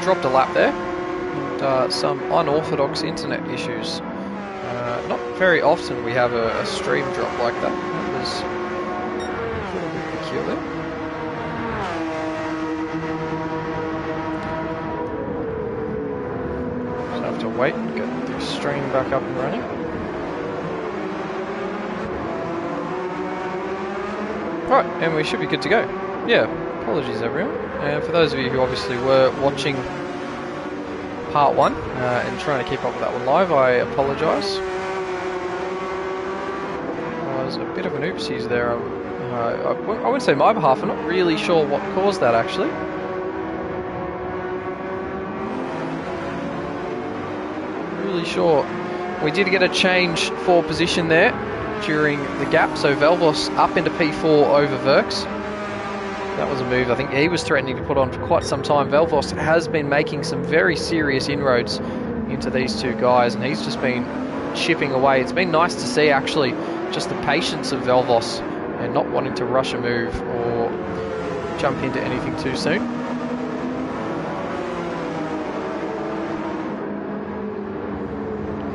dropped a lap there. And, some unorthodox internet issues. Not very often we have a stream drop like that. That was a little bit peculiar. So I have to wait and get the stream back up and running. Right, and we should be good to go. Yeah, apologies everyone. And for those of you who obviously were watching part 1 and trying to keep up with that one live, I apologise. Was a bit of an oopsies there. I wouldn't say my behalf. I'm not really sure what caused that actually. Really sure. We did get a change for position there during the gap. So Velvos up into P4 over Verks. That was a move I think he was threatening to put on for quite some time. Velvos has been making some very serious inroads into these two guys, and he's just been chipping away. It's been nice to see actually just the patience of Velvos and not wanting to rush a move or jump into anything too soon.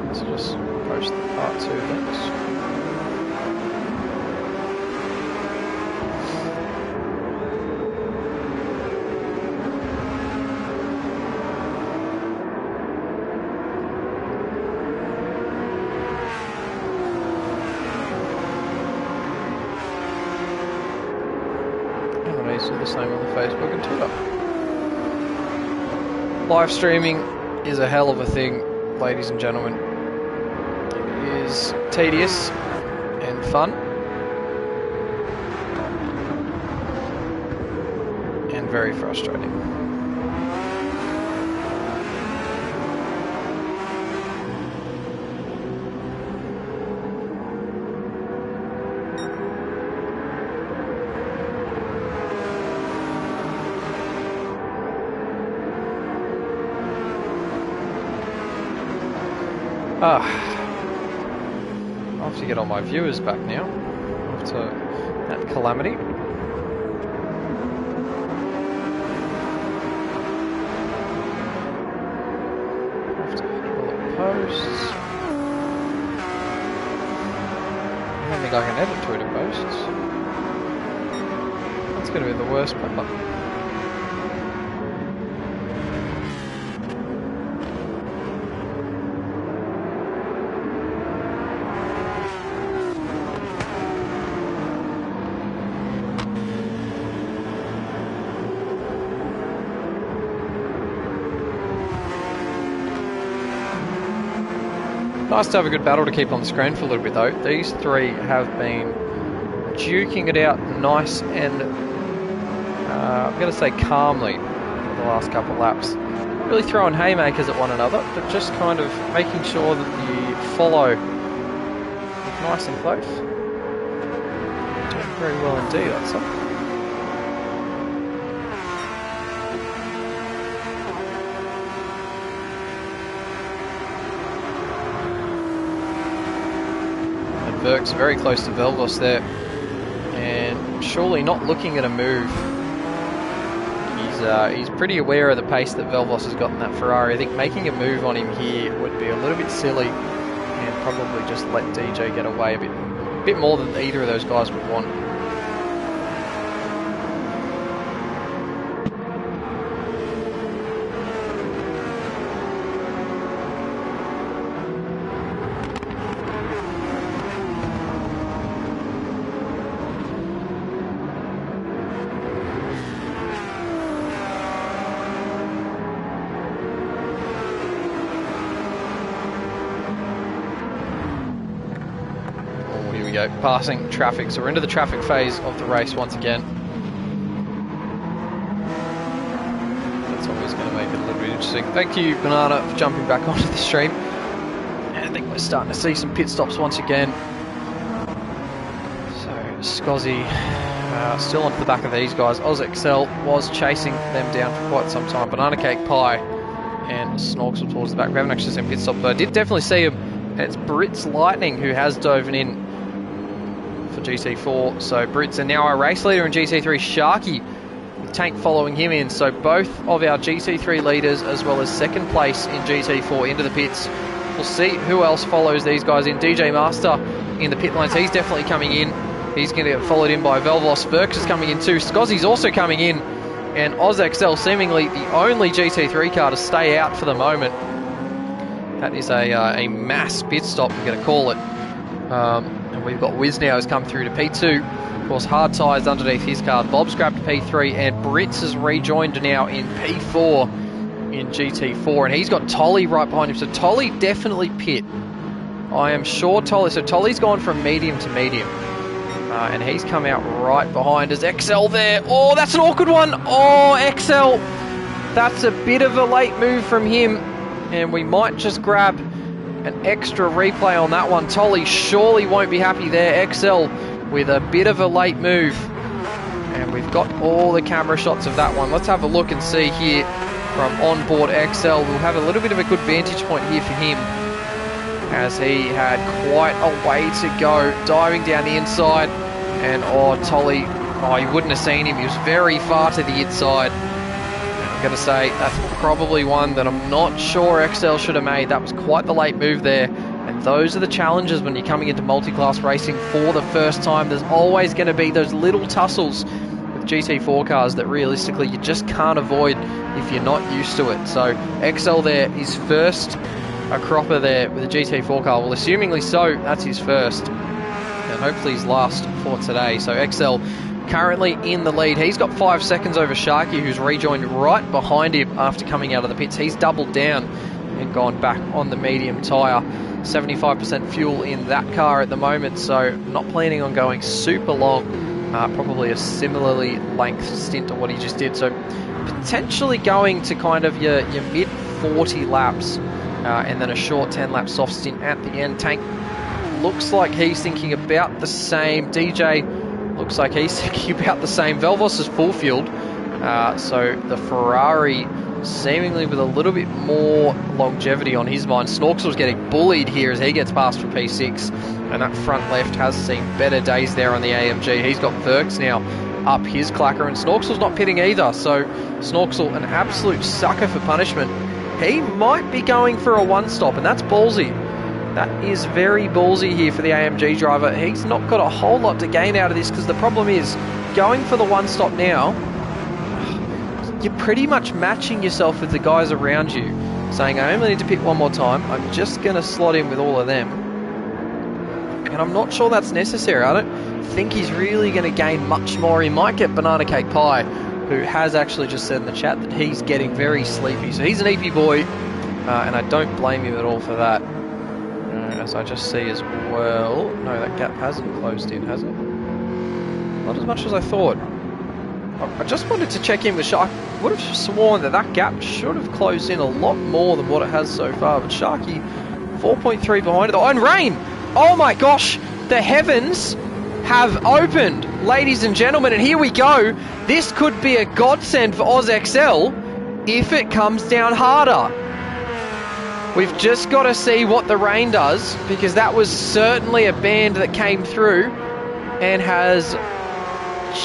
Let's just approach the part 2 next. The same on the Facebook and Twitter. Live streaming is a hell of a thing, ladies and gentlemen. It is tedious and fun and very frustrating. I'll have to get all my viewers back now after that calamity. Have to edit all the posts. I don't think I can edit Twitter posts. That's going to be the worst pop-up. Nice to have a good battle to keep on the screen for a little bit though. These three have been duking it out nice and I'm going to say calmly for the last couple of laps. Not really throwing haymakers at one another, but just kind of making sure that the follow is nice and close. Doing very well indeed, I'd say. Burke's very close to Velvos there, and surely not looking at a move. He's pretty aware of the pace that Velvos has got in that Ferrari. I think making a move on him here would be a little bit silly, and probably just let DJ get away a bit more than either of those guys would want. Passing traffic, so we're into the traffic phase of the race once again. That's always going to make it a little bit interesting. Thank you, Banana, for jumping back onto the stream. And I think we're starting to see some pit stops once again. So Scozzy still onto the back of these guys. OzXL was chasing them down for quite some time. Banana Cake Pie and Snorksel towards the back. We haven't actually seen pit stops, but I did definitely see him. And it's Brits Lightning who has dove in for GT4. So Brits are now our race leader in GT3. Sharky Tank following him in. So both of our GT3 leaders as well as second place in GT4 into the pits. We'll see who else follows these guys in. DJ Master in the pit lines. He's definitely coming in. He's going to get followed in by Velvos. Burks is coming in too. Scozzy's also coming in. And OzXL seemingly the only GT3 car to stay out for the moment. That is a mass pit stop, we're going to call it. And we've got Wiz now has come through to P2. Of course, hard tyres underneath his car. Bob's grabbed P3, and Brits has rejoined now in P4 in GT4. And he's got Tolly right behind him. So Tolly definitely pit. I am sure Tolly. So Tolly's gone from medium to medium. And he's come out right behind us. XL there. Oh, that's an awkward one. Oh, XL. That's a bit of a late move from him. And we might just grab an extra replay on that one. Tolly surely won't be happy there. XL with a bit of a late move. And we've got all the camera shots of that one. Let's have a look and see here from onboard XL. We'll have a little bit of a good vantage point here for him, as he had quite a way to go, diving down the inside. And Tolly, you wouldn't have seen him. He was very far to the inside. I'm going to say that's probably one that I'm not sure XL should have made. That was quite the late move there. And those are the challenges when you're coming into multi-class racing for the first time. There's always going to be those little tussles with GT4 cars that realistically you just can't avoid if you're not used to it. So XL there, his first a cropper there with a GT4 car. Well, assumingly so, that's his first. And hopefully his last for today. So XL currently in the lead. He's got 5 seconds over Sharky, who's rejoined right behind him after coming out of the pits. He's doubled down and gone back on the medium tyre. 75% fuel in that car at the moment, so not planning on going super long. Probably a similarly length stint to what he just did. So potentially going to kind of your mid 40 laps and then a short 10 lap soft stint at the end. Tank looks like he's thinking about the same. DJ looks like he's thinking about the same. Velvos is full fueled. So the Ferrari seemingly with a little bit more longevity on his mind. Snorkel's getting bullied here as he gets past for P6. And that front left has seen better days there on the AMG. He's got Verks now up his clacker. And Snorkel's not pitting either. So Snorkel, an absolute sucker for punishment. He might be going for a one-stop, and that's ballsy. That is very ballsy here for the AMG driver. He's not got a whole lot to gain out of this, because the problem is, going for the one-stop now, you're pretty much matching yourself with the guys around you, saying, I only need to pit one more time. I'm just going to slot in with all of them. And I'm not sure that's necessary. I don't think he's really going to gain much more. He might get Banana Cake Pie, who has actually just said in the chat that he's getting very sleepy. So he's an EP boy, and I don't blame him at all for that. As I just see as well. No, that gap hasn't closed in, has it? Not as much as I thought. I just wanted to check in with Shark. I would have sworn that that gap should have closed in a lot more than what it has so far. But Sharky, 4.3 behind it. Oh, and rain! Oh my gosh! The heavens have opened, ladies and gentlemen, and here we go. This could be a godsend for OzXL if it comes down harder. We've just got to see what the rain does, because that was certainly a band that came through and has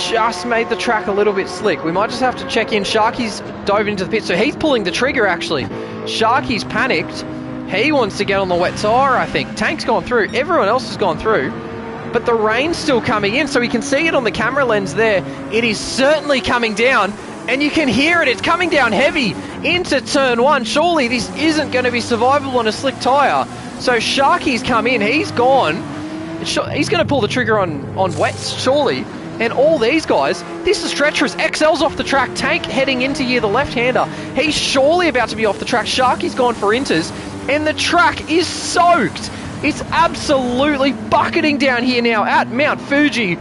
just made the track a little bit slick. We might just have to check in. Sharky's dove into the pit, so he's pulling the trigger actually. Sharky's panicked. He wants to get on the wet tyre, I think. Tank's gone through. Everyone else has gone through. But the rain's still coming in, so we can see it on the camera lens there. It is certainly coming down, and you can hear it. It's coming down heavy into turn one. Surely this isn't going to be survivable on a slick tyre. So Sharky's come in. He's gone. He's going to pull the trigger on wets, surely. And all these guys, this is treacherous. XL's off the track. Tank heading into here, the left-hander. He's surely about to be off the track. Sharky's gone for inters, and the track is soaked. It's absolutely bucketing down here now at Mount Fuji.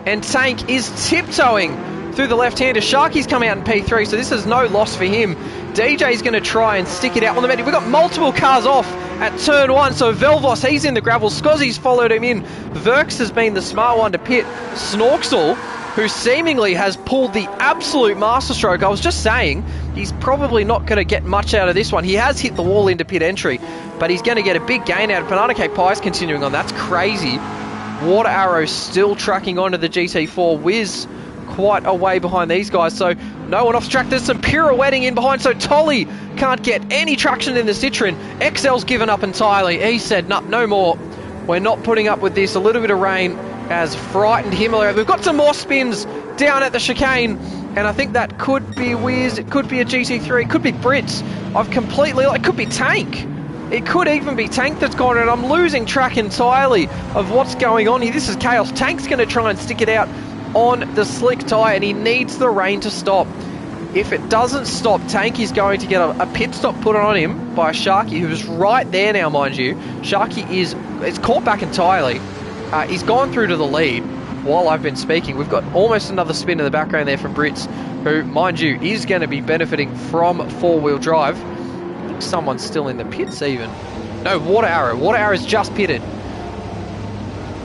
And Tank is tiptoeing through the left-hander. Sharky's come out in P3, so this is no loss for him. DJ's going to try and stick it out on the medium. We've got multiple cars off at turn one, so Velvos, he's in the gravel. Scozzy's followed him in. Verks has been the smart one to pit. Snorkel, who seemingly has pulled the absolute masterstroke. I was just saying, he's probably not going to get much out of this one. He has hit the wall into pit entry, but he's going to get a big gain out of Banana Cake Pie's continuing on. That's crazy. Water Arrow still trucking onto the GT4. Wiz quite a way behind these guys, so no one off the track. There's some pirouetting in behind, so Tolly can't get any traction in the Citroen. XL's given up entirely. He said, no more. We're not putting up with this. A little bit of rain has frightened him. We've got some more spins down at the chicane, and I think that could be Wiz, it could be a GT3, it could be Brits. It could be Tank. It could even be Tank that's gone, and I'm losing track entirely of what's going on here. This is chaos. Tank's going to try and stick it out on the slick tyre, and he needs the rain to stop. If it doesn't stop, Tank is going to get a pit stop put on him by Sharky, who's right there now, mind you. Sharky is caught back entirely. He's gone through to the lead while I've been speaking. We've got almost another spin in the background there from Brits, who, mind you, is going to be benefiting from four-wheel drive. I think someone's still in the pits even. No, Water Arrow. Water Arrow's just pitted.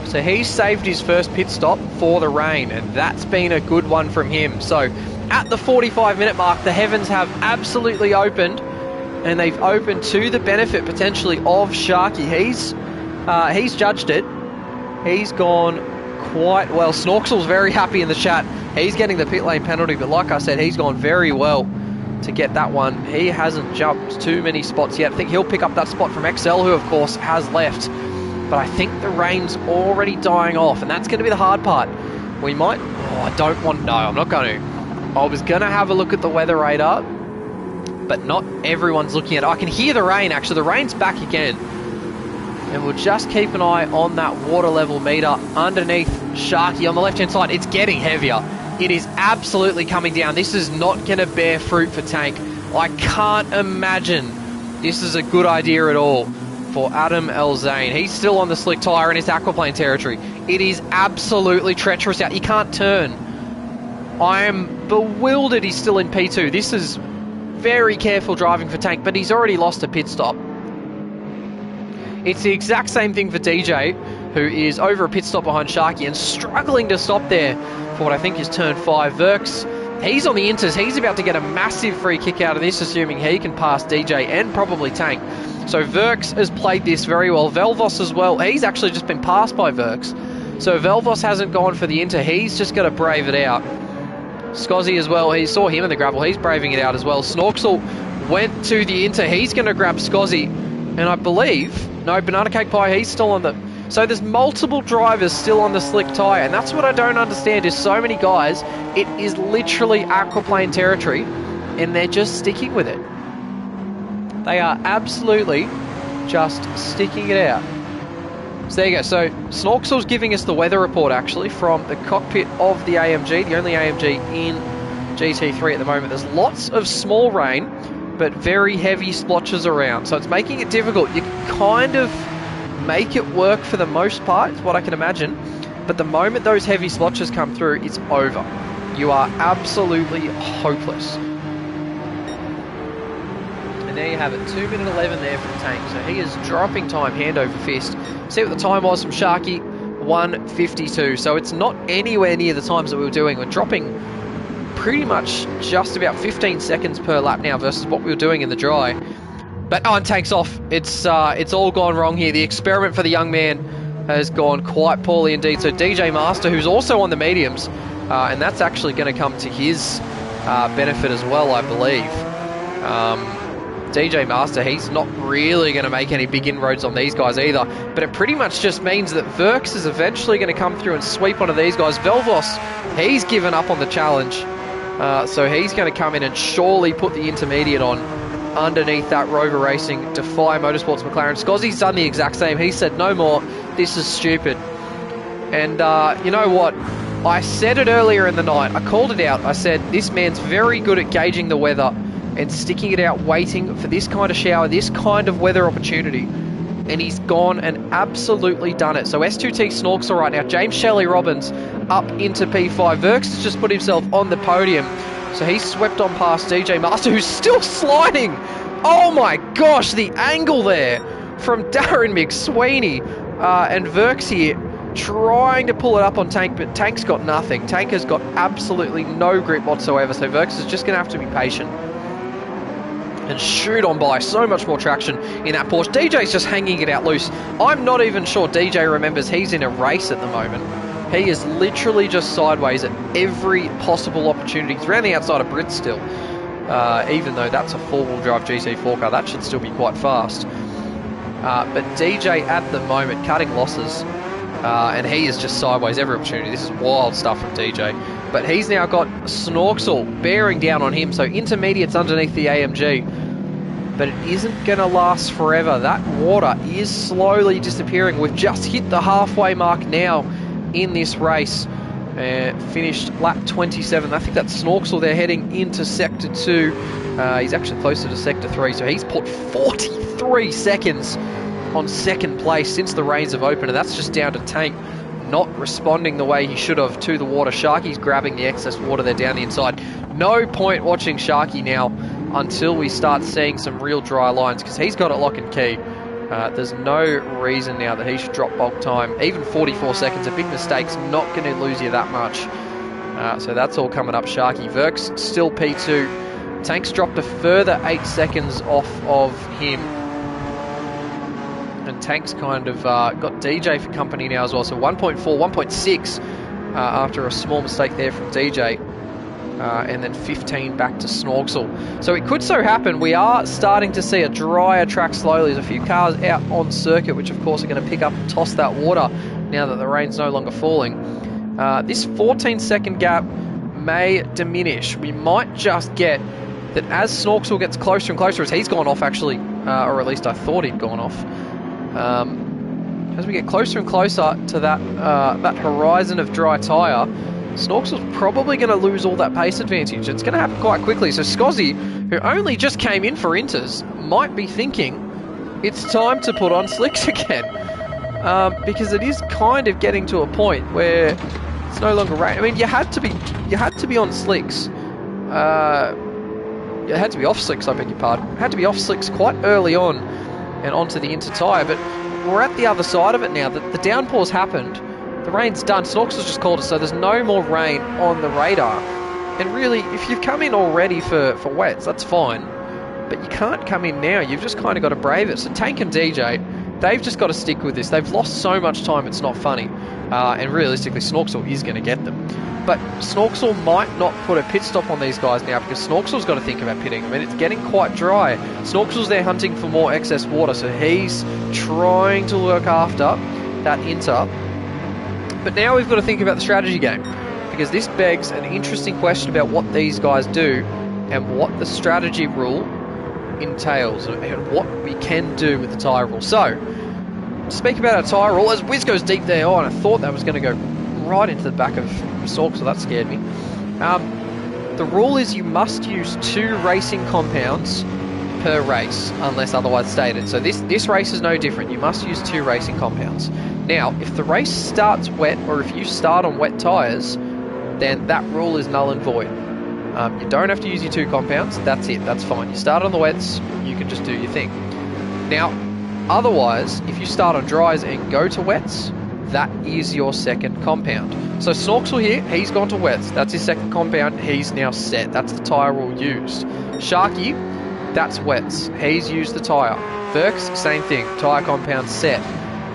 So he saved his first pit stop for the rain, and that's been a good one from him. So at the 45-minute mark, the heavens have absolutely opened, and they've opened to the benefit potentially of Sharky. He's judged it. He's gone quite well. Snorkel's very happy in the chat. He's getting the pit lane penalty, but like I said, he's gone very well to get that one. He hasn't jumped too many spots yet. I think he'll pick up that spot from XL, who of course has left. But I think the rain's already dying off, and that's going to be the hard part. We might... Oh, I don't want... No, I'm not going to. I was going to have a look at the weather radar, but not everyone's looking at it. I can hear the rain, actually. The rain's back again. And we'll just keep an eye on that water level meter underneath Sharky on the left-hand side. It's getting heavier. It is absolutely coming down. This is not going to bear fruit for Tank. I can't imagine this is a good idea at all for Adam Elzane. He's still on the slick tyre in his aquaplane territory. It is absolutely treacherous out. He can't turn. I am bewildered he's still in P2. This is very careful driving for Tank, but he's already lost a pit stop. It's the exact same thing for DJ, who is over a pit stop behind Sharky and struggling to stop there for what I think is turn 5. Verks, he's on the inters. He's about to get a massive free kick out of this, assuming he can pass DJ and probably Tank. So Verks has played this very well. Velvos as well. He's actually just been passed by Verks. So Velvos hasn't gone for the inter. He's just got to brave it out. Scozzy as well. He saw him in the gravel. He's braving it out as well. Snorkel went to the inter. He's going to grab Scozzy. And I believe... No, Banana Cake Pie, he's still on the... So there's multiple drivers still on the slick tyre. And that's what I don't understand is so many guys, it is literally aquaplane territory. And they're just sticking with it. They are absolutely just sticking it out. So there you go. So Snorkel's giving us the weather report actually from the cockpit of the AMG, the only AMG in GT3 at the moment. There's lots of small rain, but very heavy splotches around. So it's making it difficult. You can kind of make it work for the most part, is what I can imagine. But the moment those heavy splotches come through, it's over. You are absolutely hopeless. And there you have it, 2 minute 11 there from Tank. So he is dropping time hand over fist. See what the time was from Sharky, 1:52. So it's not anywhere near the times that we were doing. We're dropping pretty much just about 15 seconds per lap now versus what we were doing in the dry. But oh, and Tank's off. It's all gone wrong here. The experiment for the young man has gone quite poorly indeed. So DJ Master, who's also on the mediums, and that's actually going to come to his benefit as well, I believe. DJ Master, he's not really going to make any big inroads on these guys either, but it pretty much just means that Verks is eventually going to come through and sweep onto these guys. Velvos, he's given up on the challenge, so he's going to come in and surely put the intermediate on underneath that Rover Racing Defy Motorsports McLaren. Scozzy's done the exact same. He said, no more, this is stupid. And you know what? I said it earlier in the night. I called it out. I said, this man's very good at gauging the weather and sticking it out, waiting for this kind of shower, this kind of weather opportunity. And he's gone and absolutely done it. So S2T Snorkel right now. James Shelley Robbins up into P5. Verks has just put himself on the podium. So he's swept on past DJ Master, who's still sliding. Oh my gosh, the angle there from Darren McSweeney. And Verks here trying to pull it up on Tank, but Tank's got nothing. Tank has got absolutely no grip whatsoever. So Verks is just going to have to be patient and shoot on by. So much more traction in that Porsche. DJ's just hanging it out loose. I'm not even sure DJ remembers he's in a race at the moment. He is literally just sideways at every possible opportunity. He's around the outside of Brit still. Even though that's a four-wheel drive GT4 car, that should still be quite fast. But DJ at the moment cutting losses, and he is just sideways every opportunity. This is wild stuff from DJ. But he's now got Snorksel bearing down on him, so intermediates underneath the AMG. But it isn't going to last forever. That water is slowly disappearing. We've just hit the halfway mark now in this race. Finished lap 27. I think that's Snorksel. They're heading into Sector 2. He's actually closer to Sector 3, so he's put 43 seconds on second place since the reins have opened, and that's just down to Tank not responding the way he should have to the water. Sharky's grabbing the excess water there down the inside. No point watching Sharky now until we start seeing some real dry lines, because he's got it lock and key. There's no reason now that he should drop bulk time. Even 44 seconds, a big mistake's not going to lose you that much. So that's all coming up. Sharky. Verks still P2. Tank's dropped a further 8 seconds off of him. And Tank's kind of got DJ for company now as well. So 1.4, 1.6 after a small mistake there from DJ. And then 15 back to Snorksel. So it could so happen we are starting to see a drier track slowly. There's a few cars out on circuit, which of course are going to pick up and toss that water now that the rain's no longer falling. This 14-second gap may diminish. We might just get that as Snorksel gets closer and closer, as he's gone off actually, or at least I thought he'd gone off. As we get closer and closer to that that horizon of dry tyre, Snorksel's probably going to lose all that pace advantage. It's going to happen quite quickly. So Scozzy, who only just came in for inters, might be thinking it's time to put on slicks again, because it is kind of getting to a point where it's no longer rain. I mean, you had to be on slicks. You had to be off slicks, I beg your pardon. Had to be off slicks quite early on and onto the inter tyre, but we're at the other side of it now. The downpour's happened. The rain's done. Snorksel's just called us, so there's no more rain on the radar. And really, if you've come in already for wets, that's fine. But you can't come in now. You've just kind of got to brave it. So Tank and DJ, they've just got to stick with this. They've lost so much time, it's not funny. And realistically, Snorksel is going to get them. But Snorksel might not put a pit stop on these guys now, because Snorksel's got to think about pitting. I mean, it's getting quite dry. Snorksel's there hunting for more excess water, so he's trying to look after that inter. But now we've got to think about the strategy game, because this begs an interesting question about what these guys do and what the strategy rule entails and what we can do with the tyre rule. So, to speak about our tyre rule, as Wiz goes deep there, and I thought that was going to go right into the back of Sork, so that scared me. The rule is you must use 2 racing compounds per race, unless otherwise stated. So this race is no different. You must use 2 racing compounds. Now, if the race starts wet, or if you start on wet tyres, then that rule is null and void. You don't have to use your 2 compounds. That's it. That's fine. You start on the wets, you can just do your thing. Now, otherwise, if you start on dries and go to wets, that is your second compound. So Snorksel here, he's gone to wets. That's his second compound. He's now set. That's the tyre rule used. Sharky, that's wets. He's used the tyre. Verks, same thing. Tyre compound set.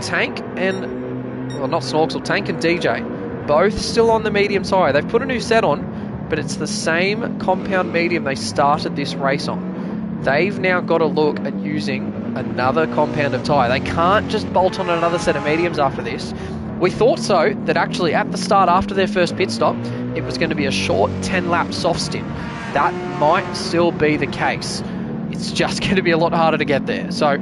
Tank and, well, not Snorksel, Tank and DJ, both still on the medium tyre. They've put a new set on, but it's the same compound medium they started this race on. They've now got to look at using another compound of tyre. They can't just bolt on another set of mediums after this. We thought so, that actually at the start after their first pit stop, it was going to be a short 10-lap soft stint. That might still be the case. It's just going to be a lot harder to get there. So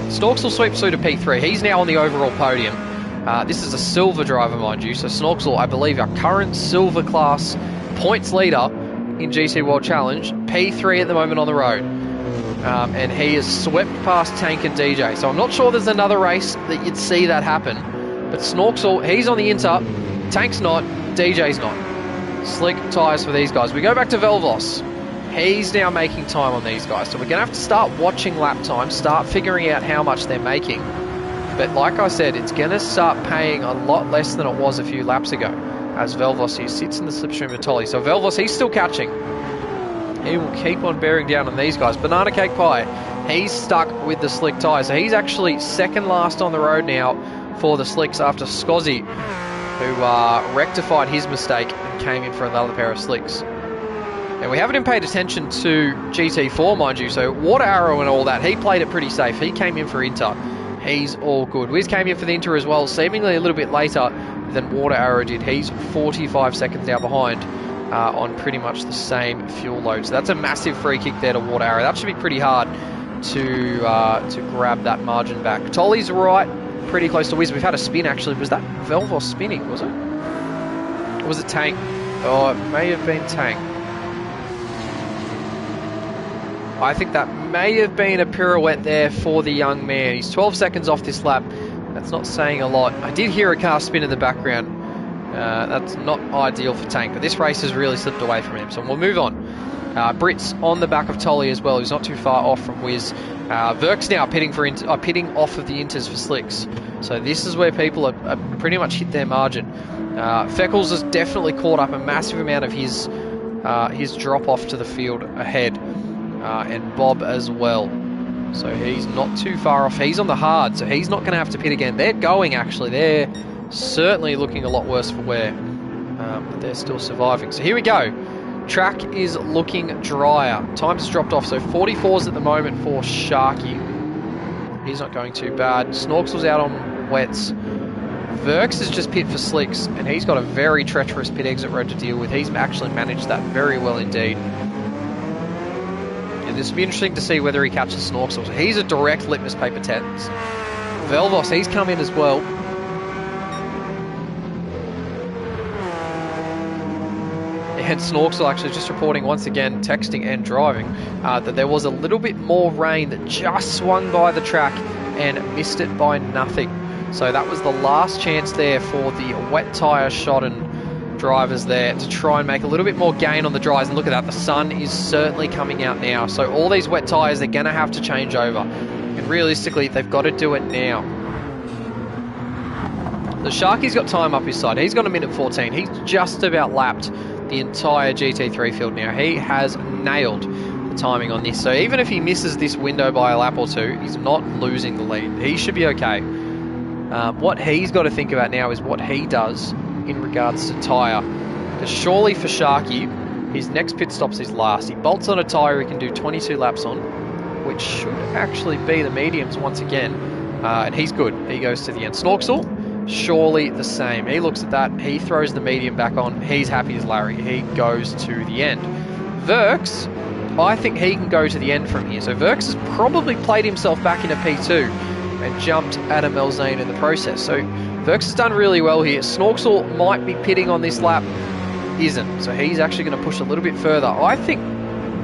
Snorksel sweeps through to P3. He's now on the overall podium. This is a silver driver, mind you. So Snorksel, I believe, our current silver class points leader in GT World Challenge. P3 at the moment on the road. And he has swept past Tank and DJ. So I'm not sure there's another race that you'd see that happen. But Snorksel, he's on the inter. Tank's not. DJ's not. Slick tyres for these guys. We go back to Velvos. He's now making time on these guys. So we're going to have to start watching lap time, start figuring out how much they're making. But like I said, it's going to start paying a lot less than it was a few laps ago, as Velvos here sits in the slipstream of Tolly. So Velvos, he's still catching. He will keep on bearing down on these guys. Banana Cake Pie, he's stuck with the slick tyre. So he's actually second last on the road now for the slicks after Scozzy who rectified his mistake and came in for another pair of slicks. And we haven't even paid attention to GT4, mind you, so Water Arrow and all that, he played it pretty safe. He came in for Inter. He's all good. Wiz came in for the Inter as well, seemingly a little bit later than Water Arrow did. He's 45 seconds now behind on pretty much the same fuel load. So that's a massive free kick there to Water Arrow. That should be pretty hard to grab that margin back. Tolly's right, pretty close to Wiz. We've had a spin actually. Was that Velvos spinning, was it? Or was it Tank? Oh, it may have been Tank. I think that may have been a pirouette there for the young man. He's 12 seconds off this lap. That's not saying a lot. I did hear a car spin in the background. That's not ideal for Tank, but this race has really slipped away from him, so we'll move on. Brit's on the back of Tolly as well. He's not too far off from Wiz. Verk's now pitting off of the Inters for slicks. So this is where people are pretty much hit their margin. Feckles has definitely caught up a massive amount of his drop off to the field ahead. And Bob as well. So he's not too far off. He's on the hard, so he's not going to have to pit again. They're going, actually. They're certainly looking a lot worse for wear. But they're still surviving. So here we go. Track is looking drier. Time's dropped off, so 44s at the moment for Sharky. He's not going too bad. Snorkel's out on wets. Verks has just pit for slicks, and he's got a very treacherous pit exit road to deal with. He's actually managed that very well indeed. This will be interesting to see whether he catches Snorksel. He's a direct litmus paper test. Velvos, he's come in as well. And Snorksel actually just reporting once again, texting and driving, that there was a little bit more rain that just swung by the track and missed it by nothing. So that was the last chance there for the wet tyre shot and drivers there to try and make a little bit more gain on the dries. And look at that, the sun is certainly coming out now, so all these wet tyres, they're going to have to change over, and realistically they've got to do it now. The Sharky's got time up his side. He's got a minute 14. He's just about lapped the entire GT3 field now. He has nailed the timing on this, so even if he misses this window by a lap or two, he's not losing the lead. He should be okay. What he's got to think about now is what he does in regards to tyre. Because surely for Sharky, his next pit stop's his last. He bolts on a tyre he can do 22 laps on, which should actually be the mediums once again. And he's good. He goes to the end. Snorksel, surely the same. He looks at that. He throws the medium back on. He's happy as Larry. He goes to the end. Verks, I think he can go to the end from here. So Verks has probably played himself back into P2 and jumped Adam Elzane in the process. So Verks has done really well here. Snorksel might be pitting on this lap, isn't. So he's actually going to push a little bit further. I think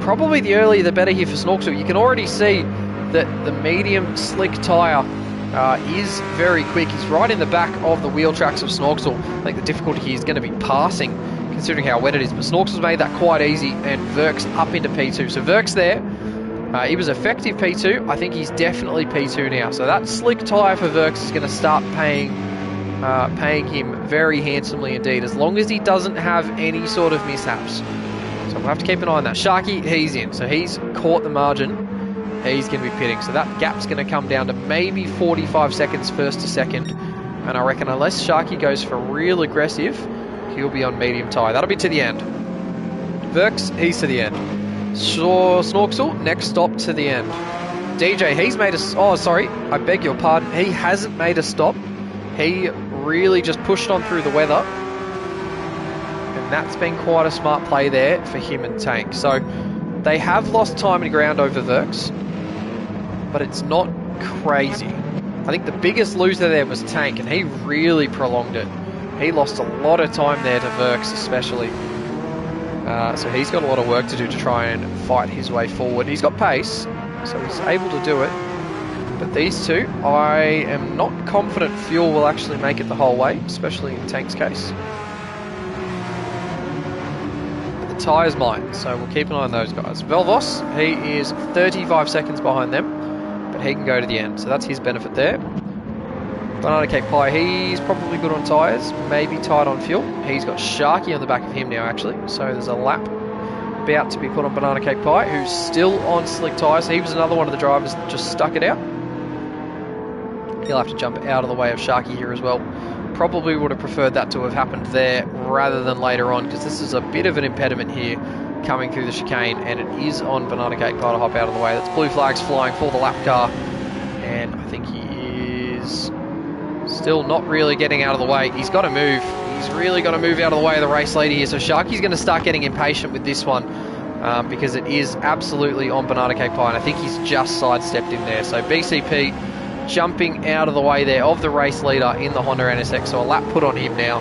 probably the earlier the better here for Snorksel. You can already see that the medium slick tyre is very quick. He's right in the back of the wheel tracks of Snorksel. I think the difficulty here is going to be passing, considering how wet it is. But Snorksel's made that quite easy, and Verks up into P2. So Verks there, he was effective P2. I think he's definitely P2 now. So that slick tyre for Verks is going to start paying him very handsomely indeed, as long as he doesn't have any sort of mishaps. So we'll have to keep an eye on that. Sharky, he's in. So he's caught the margin. He's going to be pitting. So that gap's going to come down to maybe 45 seconds first to second. And I reckon unless Sharky goes for real aggressive, he'll be on medium tyre. That'll be to the end. Verks, he's to the end. Snorksel, next stop to the end. DJ, he's made a... Oh, sorry. I beg your pardon. He hasn't made a stop. He really just pushed on through the weather. And that's been quite a smart play there for him and Tank. So they have lost time and ground over Verks, but it's not crazy. I think the biggest loser there was Tank, and he really prolonged it. He lost a lot of time there to Verks especially. So he's got a lot of work to do to try and fight his way forward. He's got pace, so he's able to do it. But these two, I am not confident Fuel will actually make it the whole way, especially in Tank's case. But the tyres might, so we'll keep an eye on those guys. Velvos, he is 35 seconds behind them, but he can go to the end, so that's his benefit there. Banana Cake Pie, he's probably good on tyres, maybe tight on fuel. He's got Sharky on the back of him now, actually, so there's a lap about to be put on Banana Cake Pie, who's still on slick tyres. He was another one of the drivers that just stuck it out. He'll have to jump out of the way of Sharky here as well. Probably would have preferred that to have happened there rather than later on, because this is a bit of an impediment here coming through the chicane, and it is on Banana Cake Pie to hop out of the way. That's blue flags flying for the lap car, and I think he is still not really getting out of the way. He's got to move. He's really got to move out of the way of the race leader here. So Sharky's going to start getting impatient with this one because it is absolutely on Banana Cake Pie, and I think he's just sidestepped in there. So BCP jumping out of the way there of the race leader in the Honda NSX. So a lap put on him now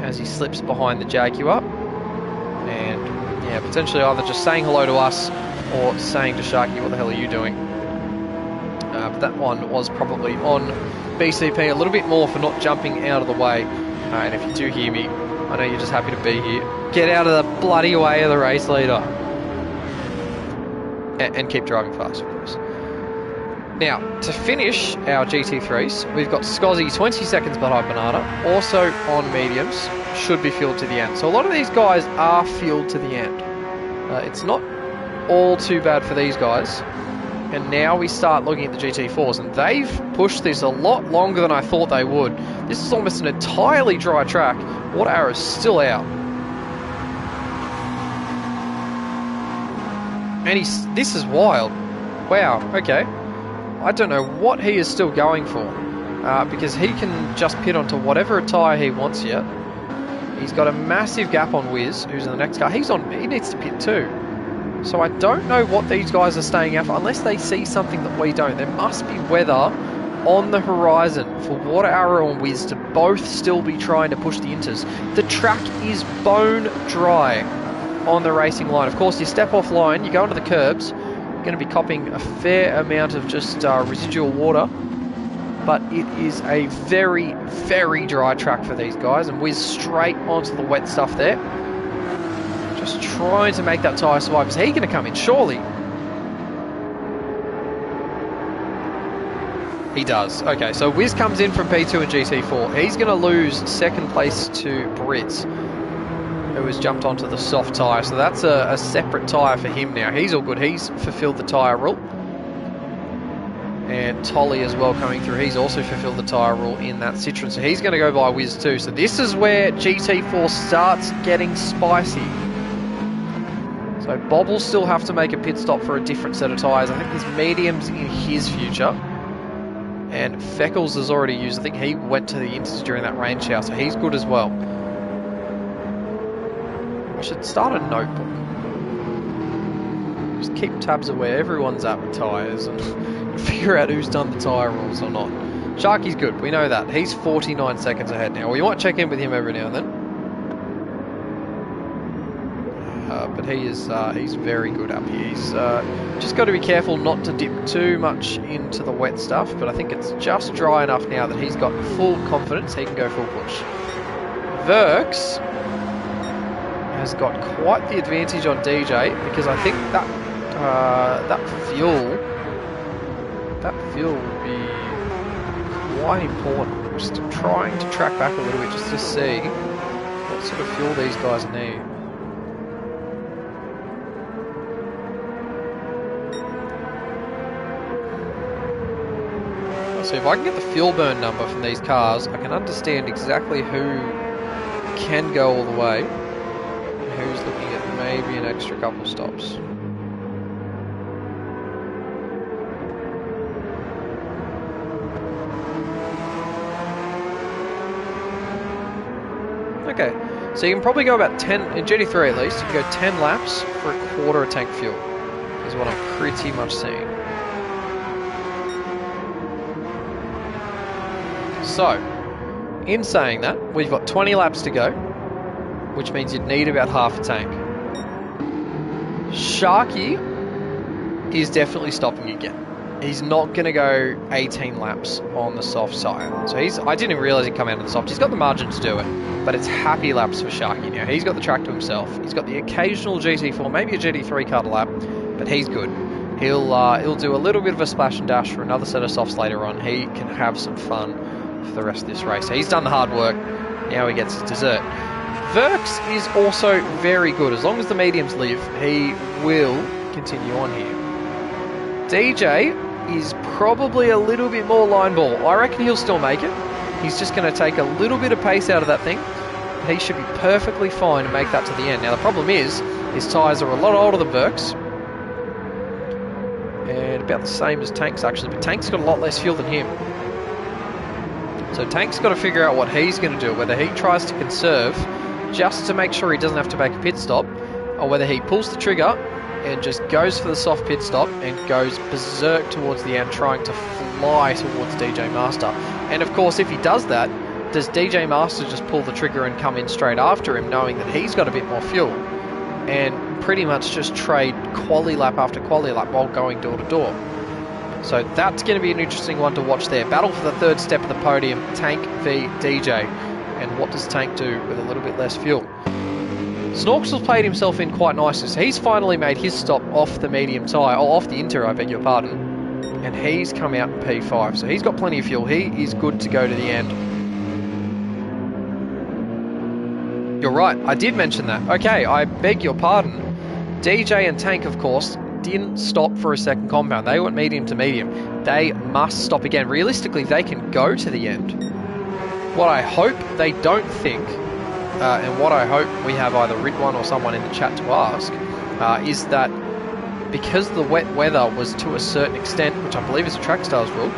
as he slips behind the Jaguar. And yeah, potentially either just saying hello to us or saying to Sharky, what the hell are you doing? But that one was probably on BCP a little bit more for not jumping out of the way. And if you do hear me, I know you're just happy to be here. Get out of the bloody way of the race leader. And keep driving fast, of course. Now, to finish our GT3s, we've got Scozzy 20 seconds behind Banana, also on mediums, should be fueled to the end. So a lot of these guys are fueled to the end. It's not all too bad for these guys. And now we start looking at the GT4s, and they've pushed this a lot longer than I thought they would. This is almost an entirely dry track. Water Arrow's still out. And this is wild. Wow, okay. I don't know what he is still going for, because he can just pit onto whatever tyre he wants yet. He's got a massive gap on Wiz, who's in the next car. He needs to pit too. So I don't know what these guys are staying out for, unless they see something that we don't. There must be weather on the horizon for Water Arrow and Wiz to both still be trying to push the inters. The track is bone dry on the racing line. Of course, you step off line, you go onto the curbs, you're going to be copping a fair amount of just residual water. But it is a very, very dry track for these guys, and Wiz straight onto the wet stuff there. Just trying to make that tyre survive. Is he going to come in? Surely. He does. Okay, so Wiz comes in from P2 and GT4. He's going to lose second place to Brits, who has jumped onto the soft tyre. So that's a separate tyre for him now. He's all good. He's fulfilled the tyre rule. And Tolly as well coming through. He's also fulfilled the tyre rule in that Citroen. So he's going to go by Wiz too. So this is where GT4 starts getting spicy. So Bob will still have to make a pit stop for a different set of tyres. I think there's mediums in his future. And Feckles has already used, I think he went to the inters during that rain shower, so he's good as well. I should start a notebook. Just keep tabs of where everyone's at with tyres and figure out who's done the tyre rules or not. Sharky's good, we know that. He's 49 seconds ahead now. Well, you might check in with him every now and then. But he's very good up here. He's just got to be careful not to dip too much into the wet stuff, but I think it's just dry enough now that he's got full confidence he can go full push. Verks has got quite the advantage on DJ, because I think that fuel will be quite important. Just trying to track back a little bit just to see what sort of fuel these guys need. So if I can get the fuel burn number from these cars, I can understand exactly who can go all the way and who's looking at maybe an extra couple stops. Okay, so you can probably go about 10, in GT3 at least, you can go 10 laps for a quarter of tank fuel, is what I'm pretty much seeing. So, in saying that, we've got 20 laps to go, which means you'd need about half a tank. Sharky is definitely stopping again. He's not going to go 18 laps on the soft tyre. So I didn't even realise he'd come out of the soft. He's got the margin to do it, but it's happy laps for Sharky now. He's got the track to himself. He's got the occasional GT4, maybe a GT3 car to lap, but he's good. He'll do a little bit of a splash and dash for another set of softs later on. He can have some fun for the rest of this race. So he's done the hard work. Now he gets his dessert. Verks is also very good. As long as the mediums live, he will continue on here. DJ is probably a little bit more line ball. I reckon he'll still make it. He's just going to take a little bit of pace out of that thing. He should be perfectly fine to make that to the end. Now the problem is, his tyres are a lot older than Verk's. And about the same as Tank's actually, but Tank's got a lot less fuel than him. So Tank's got to figure out what he's going to do, whether he tries to conserve just to make sure he doesn't have to make a pit stop, or whether he pulls the trigger and just goes for the soft pit stop and goes berserk towards the end, trying to fly towards DJ Master. And of course, if he does that, does DJ Master just pull the trigger and come in straight after him, knowing that he's got a bit more fuel, and pretty much just trade quali lap after quali lap while going door to door? So that's going to be an interesting one to watch there. Battle for the third step of the podium, Tank v DJ. And what does Tank do with a little bit less fuel? Snorksel played himself in quite nicely. So he's finally made his stop off the medium tyre, or off the inter, I beg your pardon. And he's come out in P5. So he's got plenty of fuel. He is good to go to the end. You're right, I did mention that. Okay, I beg your pardon. DJ and Tank, of course, didn't stop for a second compound. They went medium to medium. They must stop again. Realistically, they can go to the end. What I hope they don't think, and what I hope we have either Ridwan or someone in the chat to ask, is that because the wet weather was to a certain extent, which I believe is a Trackstars rule,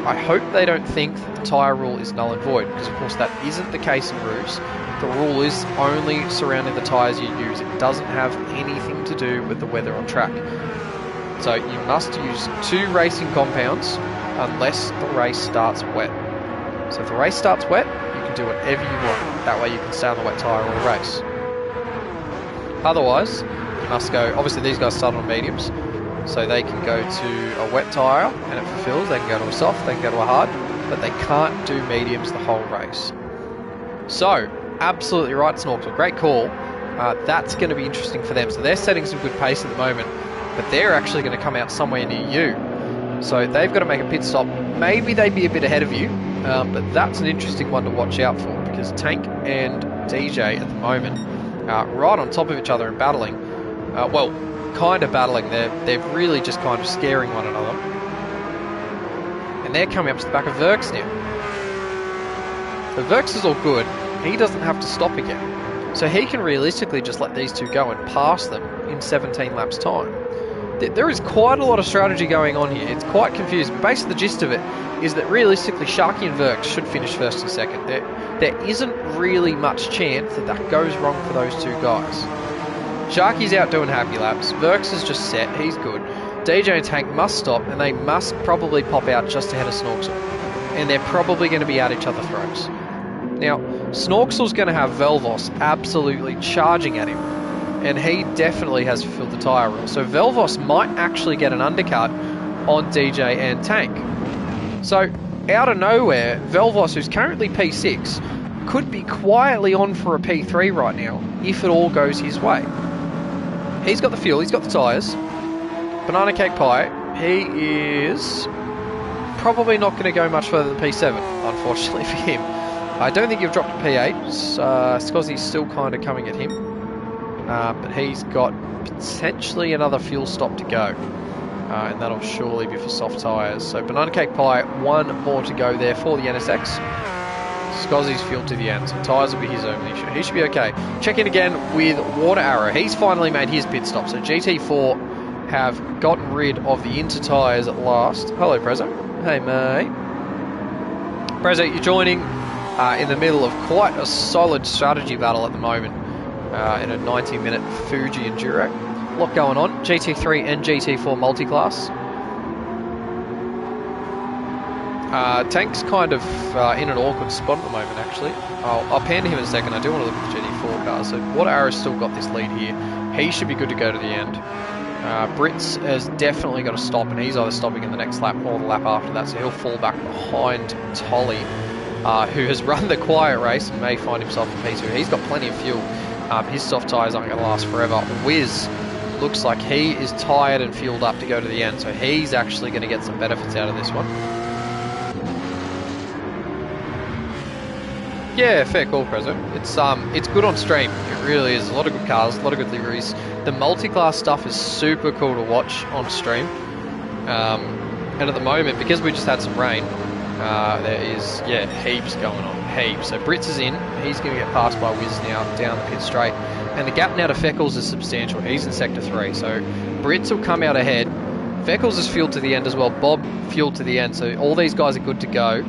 I hope they don't think that the tyre rule is null and void, because of course that isn't the case in Rooz. The rule is only surrounding the tyres you use. It doesn't have anything to do with the weather on track. So you must use 2 racing compounds unless the race starts wet. So if the race starts wet, you can do whatever you want. That way you can stay on the wet tyre all race. Otherwise, you must go, obviously these guys start on mediums, so they can go to a wet tyre and it fulfills. They can go to a soft, they can go to a hard, but they can't do mediums the whole race. So, absolutely right, Snorkel, great call. That's going to be interesting for them. So they're setting some good pace at the moment, but they're actually going to come out somewhere near you. So they've got to make a pit stop. Maybe they'd be a bit ahead of you, but that's an interesting one to watch out for, because Tank and DJ at the moment are right on top of each other and battling. Well, kind of battling. They're really just kind of scaring one another. And they're coming up to the back of Verks now. So Verks is all good. He doesn't have to stop again. So he can realistically just let these two go and pass them in 17 laps time. There is quite a lot of strategy going on here. It's quite confusing. But basically the gist of it is that realistically Sharky and Verks should finish first and second. There isn't really much chance that that goes wrong for those two guys. Sharky's out doing happy laps. Verks is just set. He's good. DJ and Tank must stop, and they must probably pop out just ahead of Snorksel. And they're probably going to be at each other's throats. Now, Snorksel's going to have Velvos absolutely charging at him. And he definitely has fulfilled the tyre rule. So Velvos might actually get an undercut on DJ and Tank. So, out of nowhere, Velvos, who's currently P6, could be quietly on for a P3 right now, if it all goes his way. He's got the fuel, he's got the tyres. Banana Cake Pie, he is probably not going to go much further than P7, unfortunately for him. I don't think you've dropped to P8, Scozzy's still kind of coming at him. But he's got potentially another fuel stop to go. And that'll surely be for soft tyres. So Banana Cake Pie, one more to go there for the NSX. Scozzy's fuel to the end, so tyres will be his only issue. He should be okay. Check in again with Water Arrow. He's finally made his pit stop. So GT4 have gotten rid of the inter tyres at last. Hello, Prezzo. Hey, mate. Prezzo, you're joining in the middle of quite a solid strategy battle at the moment. In a 90-minute Fuji enduro. A lot going on. GT3 and GT4 multi-class. Tank's kind of in an awkward spot at the moment, actually. I'll pan to him in a second. I do want to look at the GT4 cars. So Water Arrow's still got this lead here. He should be good to go to the end. Brits has definitely got to stop, and he's either stopping in the next lap or the lap after that, so he'll fall back behind Tolly, who has run the quiet race and may find himself in P2. He's got plenty of fuel. His soft tyres aren't going to last forever. Wiz looks like he is tired and fueled up to go to the end, so he's actually going to get some benefits out of this one. Yeah, fair call, Prezzo. It's good on stream. It really is. A lot of good cars, a lot of good liveries. The multi-class stuff is super cool to watch on stream. And at the moment, because we just had some rain, There is, yeah, heaps going on, heaps. So Brits is in. He's going to get passed by Wiz now down the pit straight. And the gap now to Feckles is substantial. He's in Sector 3. So Brits will come out ahead. Feckles is fueled to the end as well. Bob fueled to the end. So all these guys are good to go.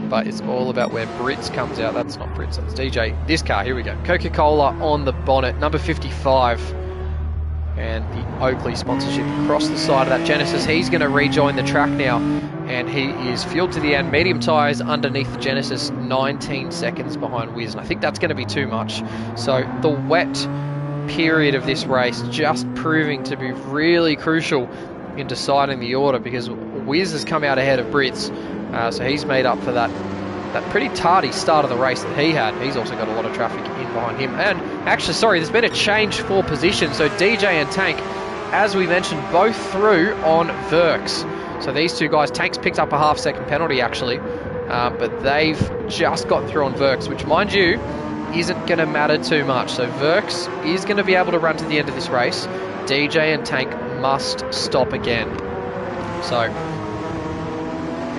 But it's all about where Brits comes out. That's not Brits, that's DJ. This car, here we go. Coca-Cola on the bonnet, number 55. And the Oakley sponsorship across the side of that Genesis. He's going to rejoin the track now. And he is fueled to the end. Medium tyres underneath the Genesis, 19 seconds behind Wiz. And I think that's going to be too much. So the wet period of this race just proving to be really crucial in deciding the order, because Wiz has come out ahead of Brits. So he's made up for that pretty tardy start of the race that he had. He's also got a lot of traffic in behind him. And actually, sorry, there's been a change for position. So DJ and Tank, as we mentioned, both through on Verks. So these two guys, Tank's picked up a half-second penalty actually, but they've just got through on Verks, which, mind you, isn't going to matter too much. So Verks is going to be able to run to the end of this race. DJ and Tank must stop again. So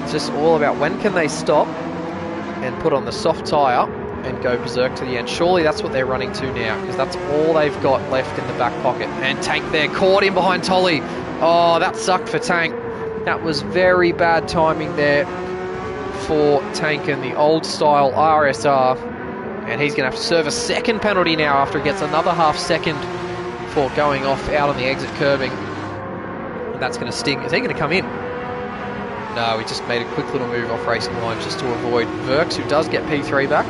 it's just all about when can they stop and put on the soft tyre and go berserk to the end. Surely that's what they're running to now, because that's all they've got left in the back pocket. And Tank there, caught in behind Tolly. Oh, that sucked for Tank. That was very bad timing there for Tank and the old style RSR. And he's going to have to serve a second penalty now after he gets another half second for going off out on the exit curbing. And that's going to sting. Is he going to come in? No, he just made a quick little move off racing line just to avoid Verks, who does get P3 back.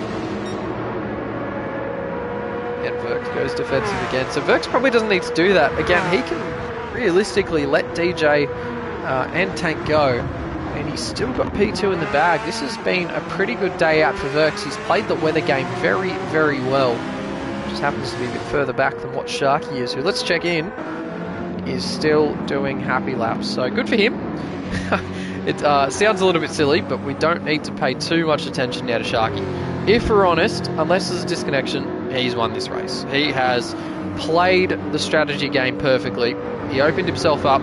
And Verks goes defensive again. So Verks probably doesn't need to do that. Again, he can realistically let DJ and Tank go, and he's still got P2 in the bag. This has been a pretty good day out for Verks. He's played the weather game very, very well. Just happens to be a bit further back than what Sharky is, who, let's check in, is still doing happy laps. So good for him. It sounds a little bit silly, but we don't need to pay too much attention now to Sharky. If we're honest, unless there's a disconnection, he's won this race. He has played the strategy game perfectly. He opened himself up.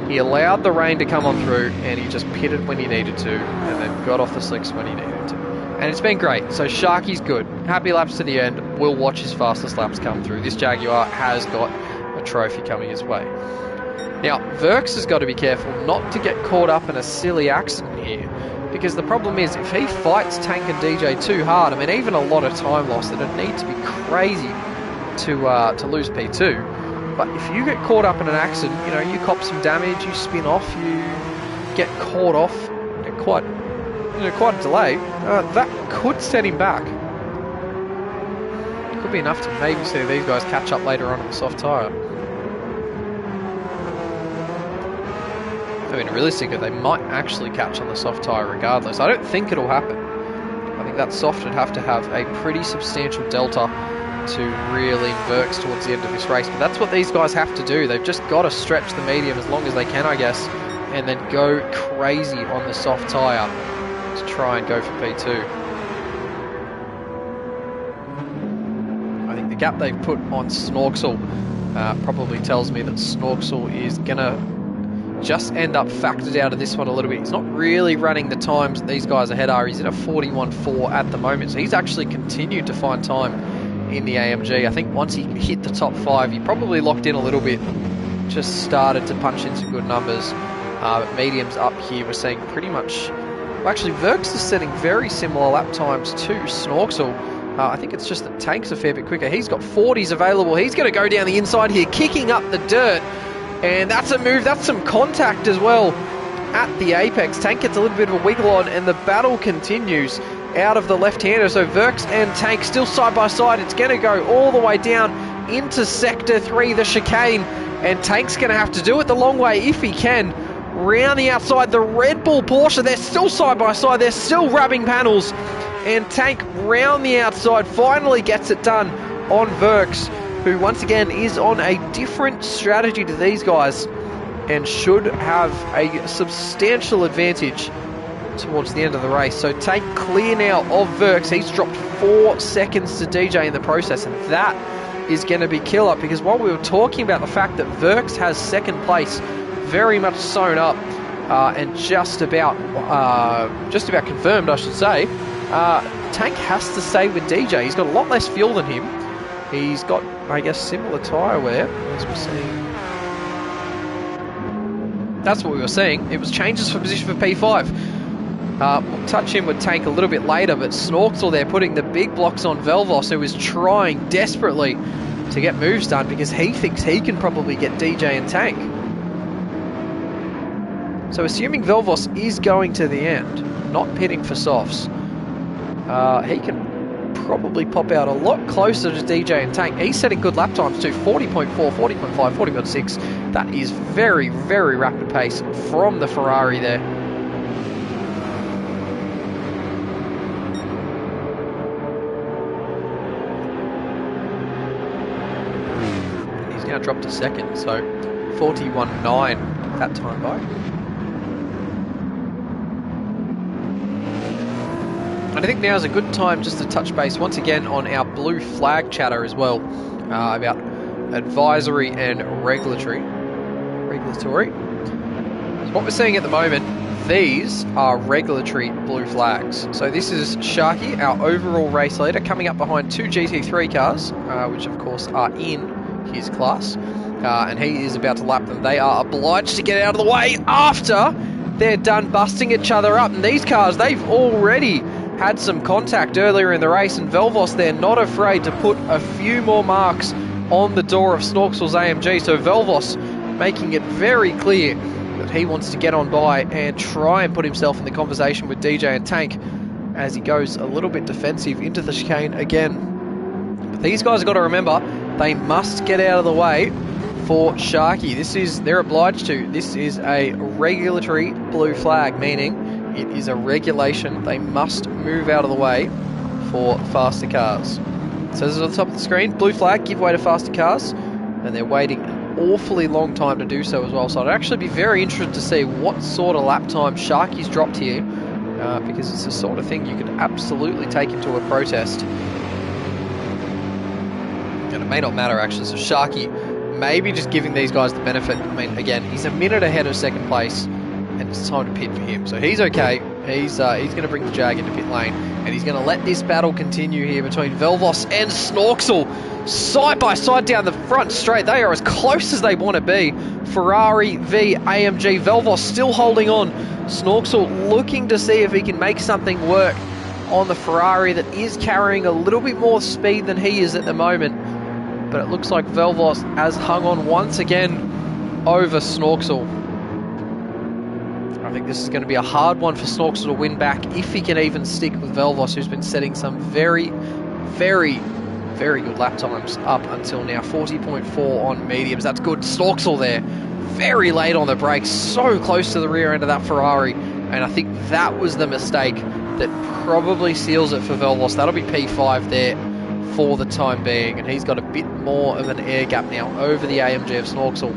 He allowed the rain to come on through, and he just pitted when he needed to, and then got off the slicks when he needed to. And it's been great. So Sharky's good. Happy laps to the end. We'll watch his fastest laps come through. This Jaguar has got a trophy coming his way. Now, Verks has got to be careful not to get caught up in a silly accident here, because the problem is, if he fights Tank and DJ too hard, I mean, even a lot of time lost, it'd need to be crazy to lose P2. But if you get caught up in an accident, you know, you cop some damage, you spin off, you get caught off, quite a delay, that could set him back. Could be enough to maybe see these guys catch up later on in the soft tyre. I mean, realistically, they might actually catch on the soft tyre regardless. I don't think it'll happen. I think that soft would have to have a pretty substantial delta to really Verks towards the end of this race. But that's what these guys have to do. They've just got to stretch the medium as long as they can, I guess, and then go crazy on the soft tyre to try and go for P2. I think the gap they've put on Snorksel probably tells me that Snorksel is going to just end up factored out of this one a little bit. He's not really running the times that these guys ahead are. He's at a 41.4 at the moment, so he's actually continued to find time in the AMG. I think once he hit the top 5, he probably locked in a little bit, just started to punch in some good numbers. But mediums up here, we're seeing pretty much, well, actually Verks is setting very similar lap times to Snorksel. I think it's just that Tank's a fair bit quicker. He's got 40s available. He's going to go down the inside here, kicking up the dirt. And that's a move, that's some contact as well at the apex. Tank gets a little bit of a wiggle on, and the battle continues out of the left-hander. So Verks and Tank still side by side. It's going to go all the way down into Sector 3, the chicane. And Tank's going to have to do it the long way if he can. Round the outside, the Red Bull Porsche, they're still side by side. They're still rubbing panels. And Tank round the outside finally gets it done on Verks, who once again is on a different strategy to these guys and should have a substantial advantage towards the end of the race. So Tank clear now of Verks. He's dropped 4 seconds to DJ in the process, and that is going to be killer, because while we were talking about the fact that Verks has second place very much sewn up, and just about confirmed, I should say. Tank has to stay with DJ. He's got a lot less fuel than him. He's got, I guess, similar tyre wear, as we're seeing. That's what we were seeing. It was changes for position for P5. We'll touch him with Tank a little bit later, but Snorksel there putting the big blocks on Velvos, who is trying desperately to get moves done because he thinks he can probably get DJ and Tank. So assuming Velvos is going to the end, not pitting for softs, he can probably pop out a lot closer to DJ and Tank. He's setting good lap times too, 40.4, 40.5, 40.6. That is very, very rapid pace from the Ferrari there. He's now dropped to second, so 41.9 that time by. And I think now is a good time just to touch base once again on our blue flag chatter as well, about advisory and regulatory. So what we're seeing at the moment, these are regulatory blue flags. So this is Sharky, our overall race leader, coming up behind two GT3 cars, which of course are in his class, and he is about to lap them. They are obliged to get out of the way after they're done busting each other up. And these cars, they've already had some contact earlier in the race, and Velvos, they're not afraid to put a few more marks on the door of Snorksel's AMG. So Velvos making it very clear that he wants to get on by and try and put himself in the conversation with DJ and Tank as he goes a little bit defensive into the chicane again. But these guys have got to remember, they must get out of the way for Sharky. They're obliged to. This is a regulatory blue flag, meaning it is a regulation. They must move out of the way for faster cars. So this is on the top of the screen. Blue flag, give way to faster cars. And they're waiting an awfully long time to do so as well. So I'd actually be very interested to see what sort of lap time Sharky's dropped here. Because it's the sort of thing you could absolutely take into a protest. And it may not matter actually. So Sharky maybe just giving these guys the benefit. I mean, again, he's a minute ahead of second place. And it's time to pit for him. So he's okay. He's going to bring the Jag into pit lane. And he's going to let this battle continue here between Velvos and Snorksel. Side by side down the front straight. They are as close as they want to be. Ferrari v AMG. Velvos still holding on. Snorksel looking to see if he can make something work on the Ferrari that is carrying a little bit more speed than he is at the moment. But it looks like Velvos has hung on once again over Snorksel. I think this is going to be a hard one for Snorksel to win back if he can even stick with Velvos, who's been setting some very, very, very good lap times up until now. 40.4 on mediums. That's good. Snorksel there, very late on the brakes, so close to the rear end of that Ferrari. And I think that was the mistake that probably seals it for Velvos. That'll be P5 there for the time being. And he's got a bit more of an air gap now over the AMG of Snorksel,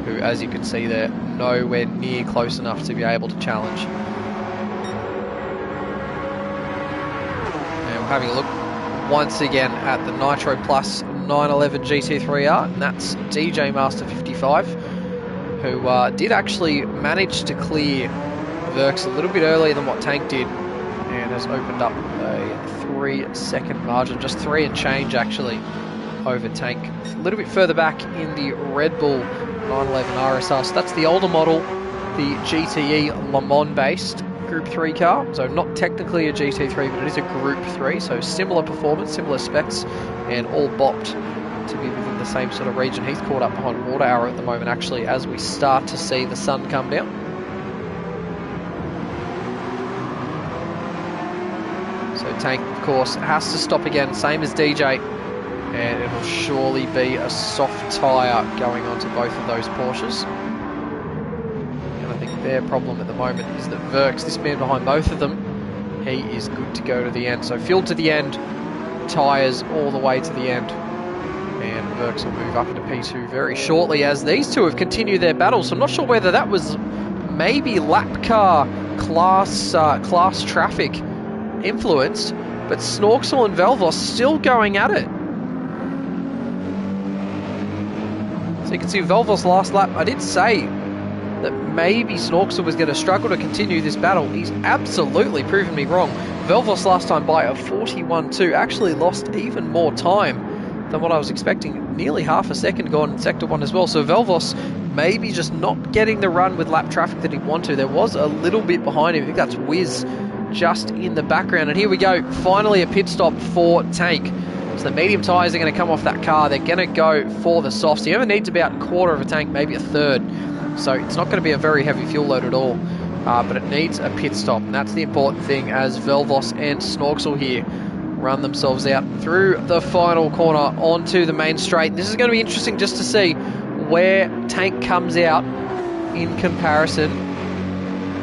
who, as you can see there, nowhere near close enough to be able to challenge. And we're having a look once again at the Nitro Plus 911 GT3R, and that's DJ Master 55, who did actually manage to clear Verks a little bit earlier than what Tank did, and has opened up a 3-second margin, just 3 and change actually, over Tank. A little bit further back in the Red Bull 911 RSR. So that's the older model, the GTE Le Mans based Group 3 car. So not technically a GT3, but it is a Group 3. So similar performance, similar specs, and all bopped to be within the same sort of region. He's caught up behind Water Arrow at the moment, actually, as we start to see the sun come down. So Tank, of course, has to stop again, same as DJ. And it'll surely be a soft tyre going onto both of those Porsches. And I think their problem at the moment is that Verks, this man behind both of them, he is good to go to the end. So fuel to the end, tyres all the way to the end. And Verks will move up into P2 very shortly as these two have continued their battle. So I'm not sure whether that was maybe lap car class traffic influenced, but Snorksel and Velvos still going at it. So you can see Velvos last lap, I did say that maybe Snorksel was going to struggle to continue this battle. He's absolutely proven me wrong. Velvos last time by a 41.2 actually lost even more time than what I was expecting. Nearly half a second gone in Sector 1 as well. So Velvos maybe just not getting the run with lap traffic that he'd want to. There was a little bit behind him. I think that's Wiz just in the background. And here we go. Finally a pit stop for Tank. So the medium tyres are going to come off that car. They're going to go for the softs. He only needs about a quarter of a tank, maybe a third. So it's not going to be a very heavy fuel load at all. But it needs a pit stop. And that's the important thing as Velvos and Snorksel here run themselves out through the final corner onto the main straight. This is going to be interesting just to see where Tank comes out in comparison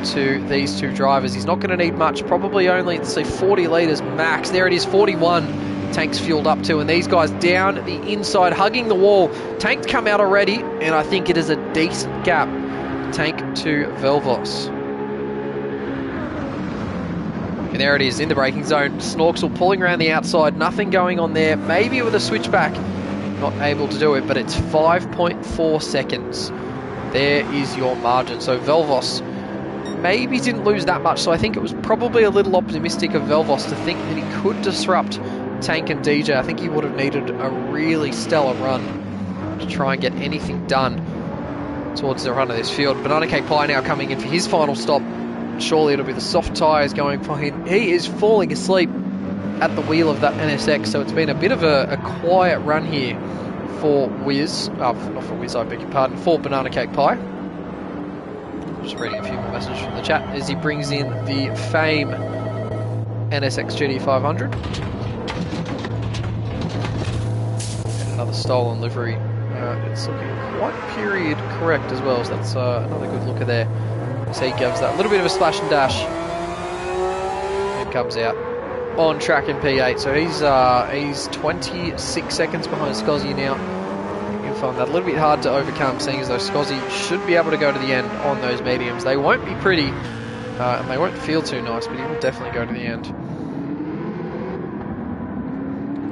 to these two drivers. He's not going to need much, probably only, let's say, 40 litres max. There it is, 41 Tank's fueled up to, and these guys down the inside hugging the wall. Tank's come out already, and I think it is a decent gap. Tank to Velvos. And there it is in the braking zone. Snorksel pulling around the outside, nothing going on there. Maybe with a switchback, not able to do it, but it's 5.4 seconds. There is your margin. So Velvos maybe didn't lose that much, so I think it was probably a little optimistic of Velvos to think that he could disrupt Tank and DJ. I think he would have needed a really stellar run to try and get anything done towards the run of this field. Banana Cake Pie now coming in for his final stop. Surely it'll be the soft tyres going for him. He is falling asleep at the wheel of that NSX, so it's been a bit of a quiet run here for Wiz. Not for Wiz, I beg your pardon, for Banana Cake Pie. Just reading a few more messages from the chat as he brings in the Fame NSX GT500. And another stolen livery. It's looking quite period correct as well, so that's another good looker there. So he gives that a little bit of a splash and dash and comes out on track in P8. So he's 26 seconds behind Scozzy now. You'll find that a little bit hard to overcome, seeing as though Scozzy should be able to go to the end on those mediums. They won't be pretty, and they won't feel too nice, but he will definitely go to the end.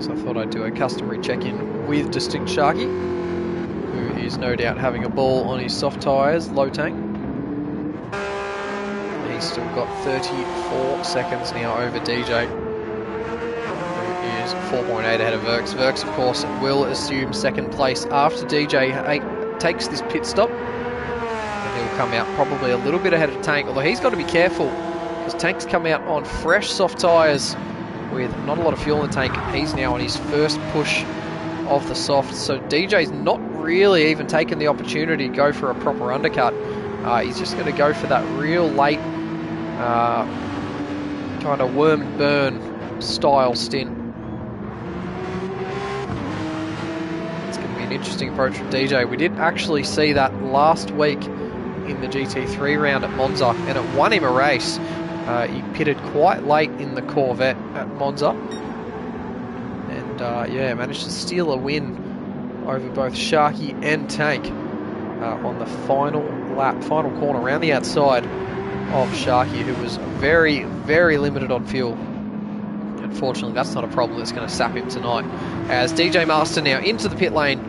So I thought I'd do a customary check-in with Distinct Sharky, who is no doubt having a ball on his soft tyres, low tank. He's still got 34 seconds now over DJ, who is 4.8 ahead of Verks. Verks, of course, will assume second place after DJ takes this pit stop, and he'll come out probably a little bit ahead of Tank, although he's got to be careful because Tank's come out on fresh soft tyres with not a lot of fuel in the tank. He's now on his first push of the softs, so DJ's not really even taken the opportunity to go for a proper undercut. He's just going to go for that real late kind of worm and burn style stint. It's going to be an interesting approach from DJ. We did actually see that last week in the GT3 round at Monza, and it won him a race. He pitted quite late in the Corvette at Monza, and yeah, managed to steal a win over both Sharky and Tank on the final lap, final corner around the outside of Sharky, who was very, very limited on fuel. Unfortunately, that's not a problem that's going to sap him tonight. As DJ Master now into the pit lane,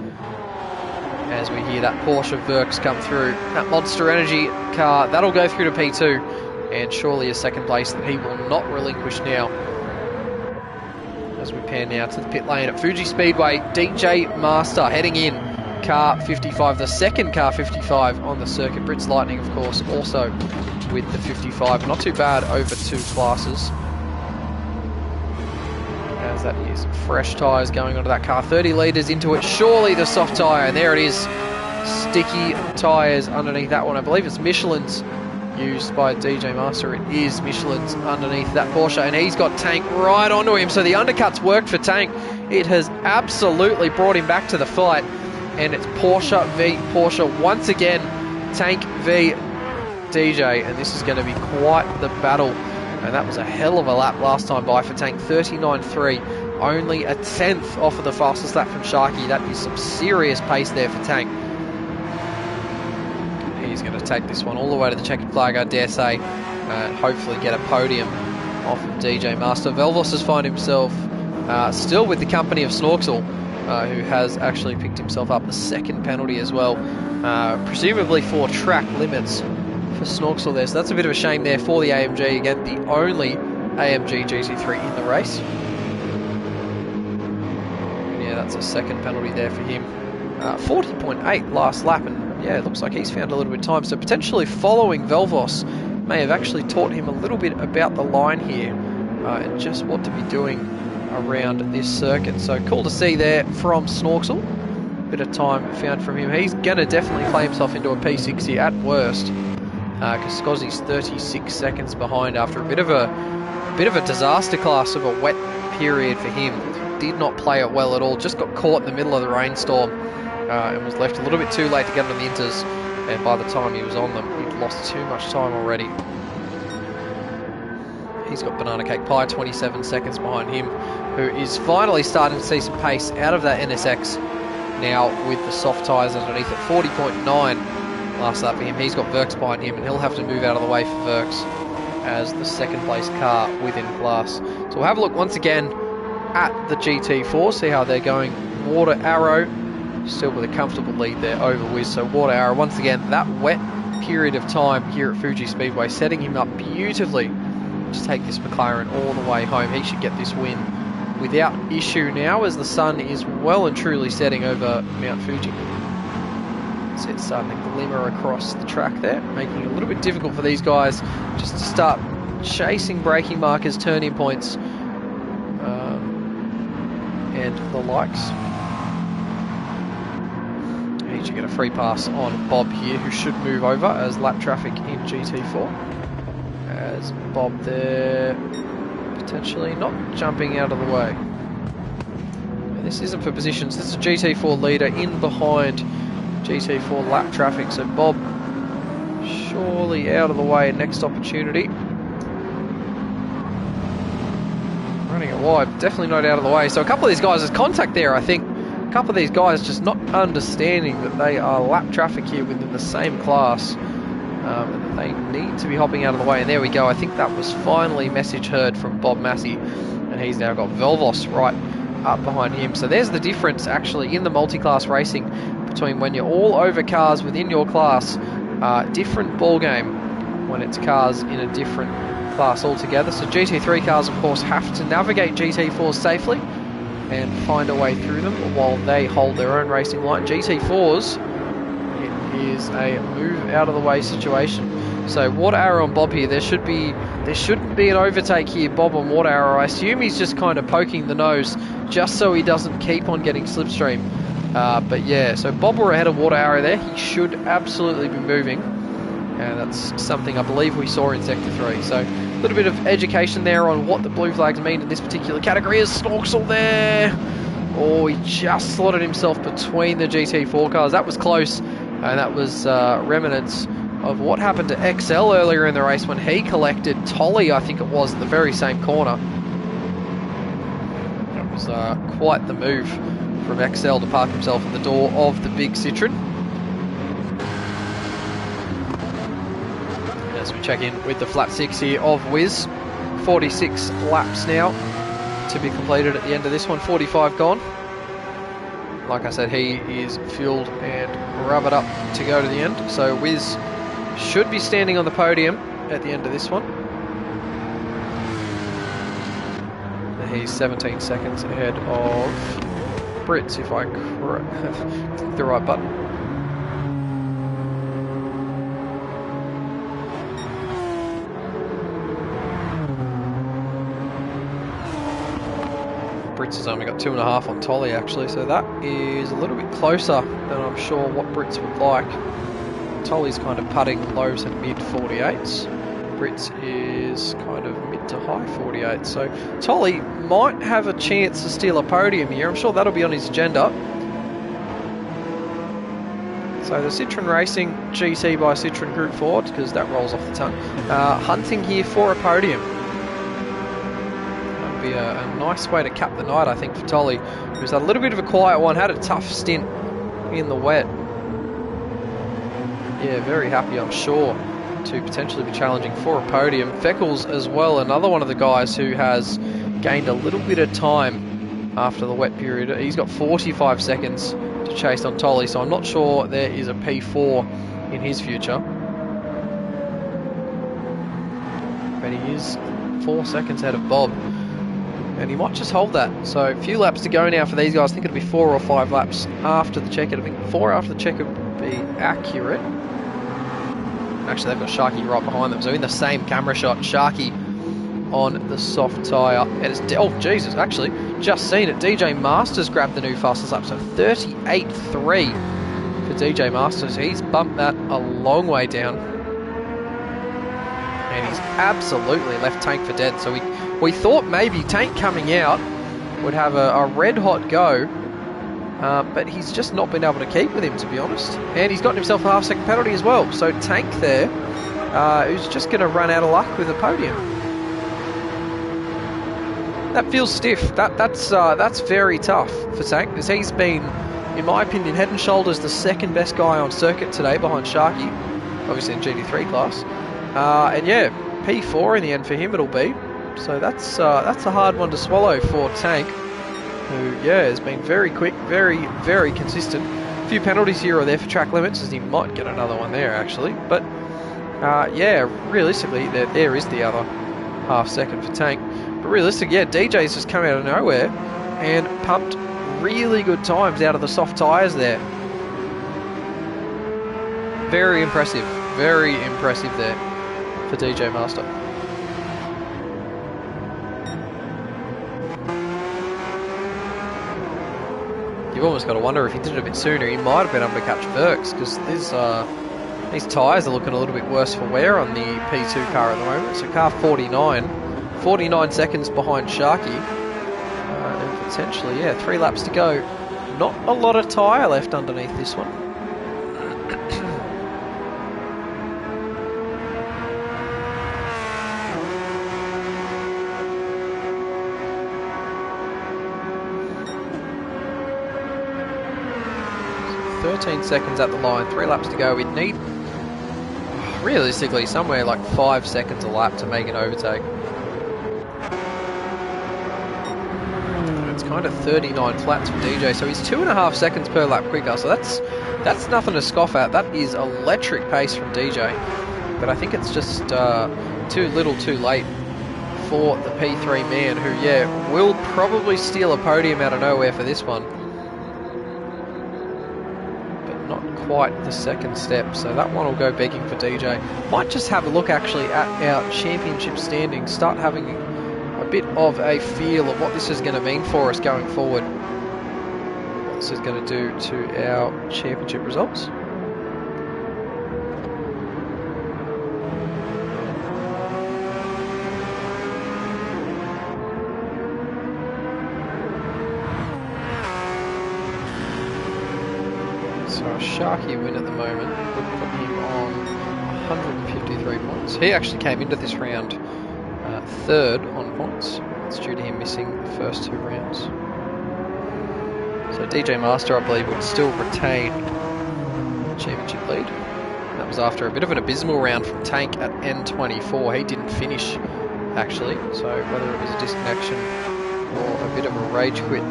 as we hear that Porsche Verks come through. That Monster Energy car, that'll go through to P2, and surely a second place that he will not relinquish now. As we pan now to the pit lane at Fuji Speedway, DJ Master heading in. Car 55, the second car 55 on the circuit. Brits Lightning, of course, also with the 55. Not too bad over two classes. As that is fresh tyres going onto that car. 30 litres into it. Surely the soft tyre. And there it is. Sticky tyres underneath that one. I believe it's Michelin's used by DJ Master. It is Michelin's underneath that Porsche. And he's got Tank right onto him. So the undercut's worked for Tank. It has absolutely brought him back to the fight. And it's Porsche v Porsche once again. Tank v DJ, and this is going to be quite the battle. And that was a hell of a lap last time by for Tank. 39.3, only a tenth off of the fastest lap from Sharky. That is some serious pace there for Tank. He's going to take this one all the way to the checkered flag, I dare say, and hopefully get a podium off of DJ Master. Velvos has found himself still with the company of Snorksel, who has actually picked himself up a second penalty as well, presumably for track limits. for Snorksel there. So that's a bit of a shame there for the AMG. Again, the only AMG GT3 in the race. And yeah, that's a second penalty there for him. 40.8 last lap, and yeah, it looks like he's found a little bit of time. So potentially following Velvos may have actually taught him a little bit about the line here and just what to be doing around this circuit. So cool to see there from Snorksel. Bit of time found from him. He's going to definitely play himself into a P6 here at worst, because Scozzy's 36 seconds behind after a bit of a disaster class of a wet period for him. Did not play it well at all. Just got caught in the middle of the rainstorm and was left a little bit too late to get on the inters. And by the time he was on them, he'd lost too much time already. He's got Banana Cake Pie 27 seconds behind him, who is finally starting to see some pace out of that NSX now with the soft tyres underneath at 40.9 last lap for him. He's got Verks behind him, and he'll have to move out of the way for Verks as the second place car within class. So we'll have a look once again at the GT4, see how they're going. Water Arrow still with a comfortable lead there over Wiz. So Water Arrow, once again, that wet period of time here at Fuji Speedway, setting him up beautifully to take this McLaren all the way home. He should get this win without issue now, as the sun is well and truly setting over Mount Fuji. So it's starting to glimmer across the track there, making it a little bit difficult for these guys just to start chasing braking markers, turning points, and the likes. He should get a free pass on Bob here, who should move over as lap traffic in GT4. As Bob there, potentially not jumping out of the way. And this isn't for positions, this is a GT4 leader in behind GT4 lap traffic, so Bob surely out of the way. Next opportunity. Running it wide, definitely not out of the way. So a couple of these guys, there's contact there, I think. A couple of these guys just not understanding that they are lap traffic here within the same class. And that they need to be hopping out of the way. And there we go. I think that was finally message heard from Bob Massey. And he's now got Velvos right up behind him. So there's the difference actually in the multi-class racing between when you're all over cars within your class. Different ball game when it's cars in a different class altogether. So GT3 cars, of course, have to navigate GT4s safely and find a way through them while they hold their own racing line. GT4s, is a move out of the way situation. So Water Arrow and Bob here, there shouldn't be an overtake here. Bob on Water Arrow, I assume he's just kind of poking the nose just so he doesn't keep on getting slipstream. But yeah, so Bob were ahead of Water Arrow there. He should absolutely be moving, and that's something I believe we saw in Sector 3. So a little bit of education there on what the blue flags mean in this particular category. Is Snorksel there? Oh, he just slotted himself between the GT4 cars. That was close. And that was remnants of what happened to XL earlier in the race when he collected Tolly, I think it was, at the very same corner. It was quite the move from XL to park himself at the door of the big Citroen. As we check in with the flat 6 here of Wiz. 46 laps now to be completed at the end of this one, 45 gone. Like I said, he is fueled and rubbered up to go to the end. So Wiz should be standing on the podium at the end of this one. He's 17 seconds ahead of Brits, if I click the right button. Brits has only got 2.5 on Tolly actually, so that is a little bit closer than I'm sure what Brits would like. Tolly's kind of putting low to mid 48s. Brits is kind of mid to high 48s. So Tolly might have a chance to steal a podium here. I'm sure that'll be on his agenda. So the Citroen Racing GT by Citroen Group Ford, because that rolls off the tongue, hunting here for a podium. Be a nice way to cap the night, I think, for Tolly, who's had a little bit of a quiet one, had a tough stint in the wet. Yeah, very happy, I'm sure, to potentially be challenging for a podium. Feckles as well, another one of the guys who has gained a little bit of time after the wet period. He's got 45 seconds to chase on Tolly, so I'm not sure there is a P4 in his future. and he is 4 seconds ahead of Bob. And he might just hold that. So a few laps to go now for these guys. I think it'll be 4 or 5 laps after the check-in. I think 4 after the check-in would be accurate. Actually, they've got Sharky right behind them. So in the same camera shot, Sharky on the soft tyre. And it's, oh, Jesus, actually, just seen it. DJ Masters grabbed the new fastest lap. So 38.3 for DJ Masters. He's bumped that a long way down. And he's absolutely left Tank for dead. So we thought maybe Tank coming out would have a red-hot go, but he's just not been able to keep with him, to be honest. And he's gotten himself a half-second penalty as well. So Tank there, who's just going to run out of luck with the podium. That feels stiff. That's very tough for Tank, because he's been, in my opinion, head and shoulders the second best guy on circuit today behind Sharky, obviously in GT3 class. And yeah, P4 in the end for him it'll be. So that's a hard one to swallow for Tank, who, yeah, has been very quick, very, very consistent. A few penalties here or there for track limits, as he might get another one there, actually. But, yeah, realistically, there is the other half second for Tank. But realistically, yeah, DJ's just come out of nowhere and pumped really good times out of the soft tyres there. Very impressive there for DJ Master. You've almost got to wonder if he did it a bit sooner, he might have been able to catch Verks, because these tyres are looking a little bit worse for wear on the P2 car at the moment. So car 49 seconds behind Sharky, and potentially, yeah, 3 laps to go. Not a lot of tyre left underneath this one. So 13 seconds at the line, 3 laps to go. We'd need, realistically, somewhere like 5 seconds a lap to make an overtake. It's kind of 39 flats for DJ, so he's 2.5 seconds per lap quicker, so that's nothing to scoff at. That is electric pace from DJ, but I think it's just too little too late for the P3 man, who, yeah, will probably steal a podium out of nowhere for this one. Quite the second step, so that one will go begging for DJ. Might just have a look actually at our championship standings, start having a bit of a feel of what this is going to mean for us going forward, what this is going to do to our championship results. So a Sharky win at the moment would put him on 153 points. He actually came into this round third on points. It's due to him missing the first 2 rounds. So DJ Master, I believe, would still retain the championship lead. That was after a bit of an abysmal round from Tank at N24. He didn't finish, actually. So whether it was a disconnection or a bit of a rage quit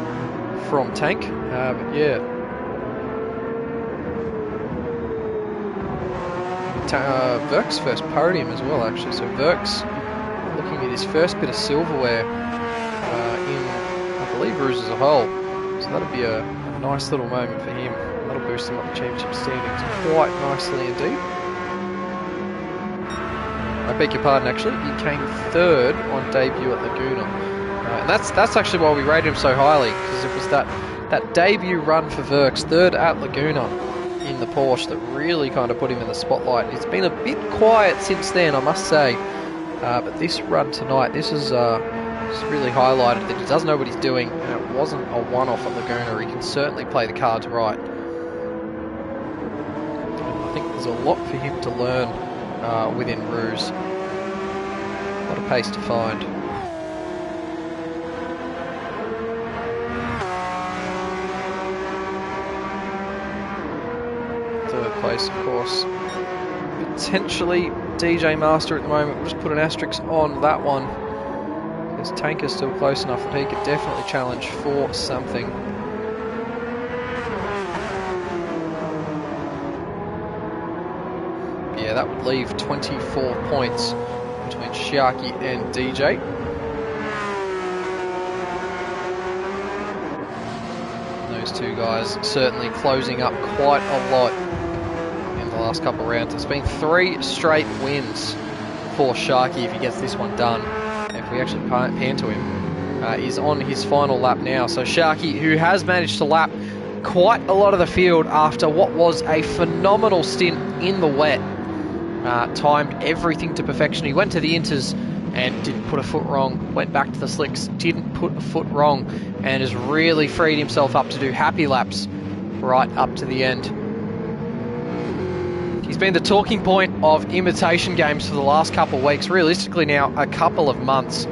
from Tank, but yeah. Verks' first podium as well, actually. So Verks looking at his first bit of silverware in, I believe, Rooz as a whole. So that'll be a nice little moment for him. That'll boost him up the championship standings quite nicely indeed. I beg your pardon, actually. He came third on debut at Laguna. And that's actually why we rated him so highly, because it was that debut run for Verks, third at Laguna in the Porsche, that really kind of put him in the spotlight. It's been a bit quiet since then, I must say, but this run tonight, this is really highlighted that he does know what he's doing, and it wasn't a one-off at Laguna. He can certainly play the cards right. I think there's a lot for him to learn within Rooz. A lot of pace to find. Place, of course, potentially DJ Master at the moment. We'll just put an asterisk on that one, because Tank is still close enough that he could definitely challenge for something. Yeah, that would leave 24 points between Sharky and DJ. Those two guys certainly closing up quite a lot in the last couple of rounds. It's been 3 straight wins for Sharky if he gets this one done. And if we actually pan to him, he's on his final lap now. So Sharky, who has managed to lap quite a lot of the field after what was a phenomenal stint in the wet, timed everything to perfection. He went to the inters and didn't put a foot wrong, went back to the slicks, didn't put a foot wrong, and has really freed himself up to do happy laps right up to the end. He's been the talking point of imitation games for the last couple of weeks, realistically now a couple of months.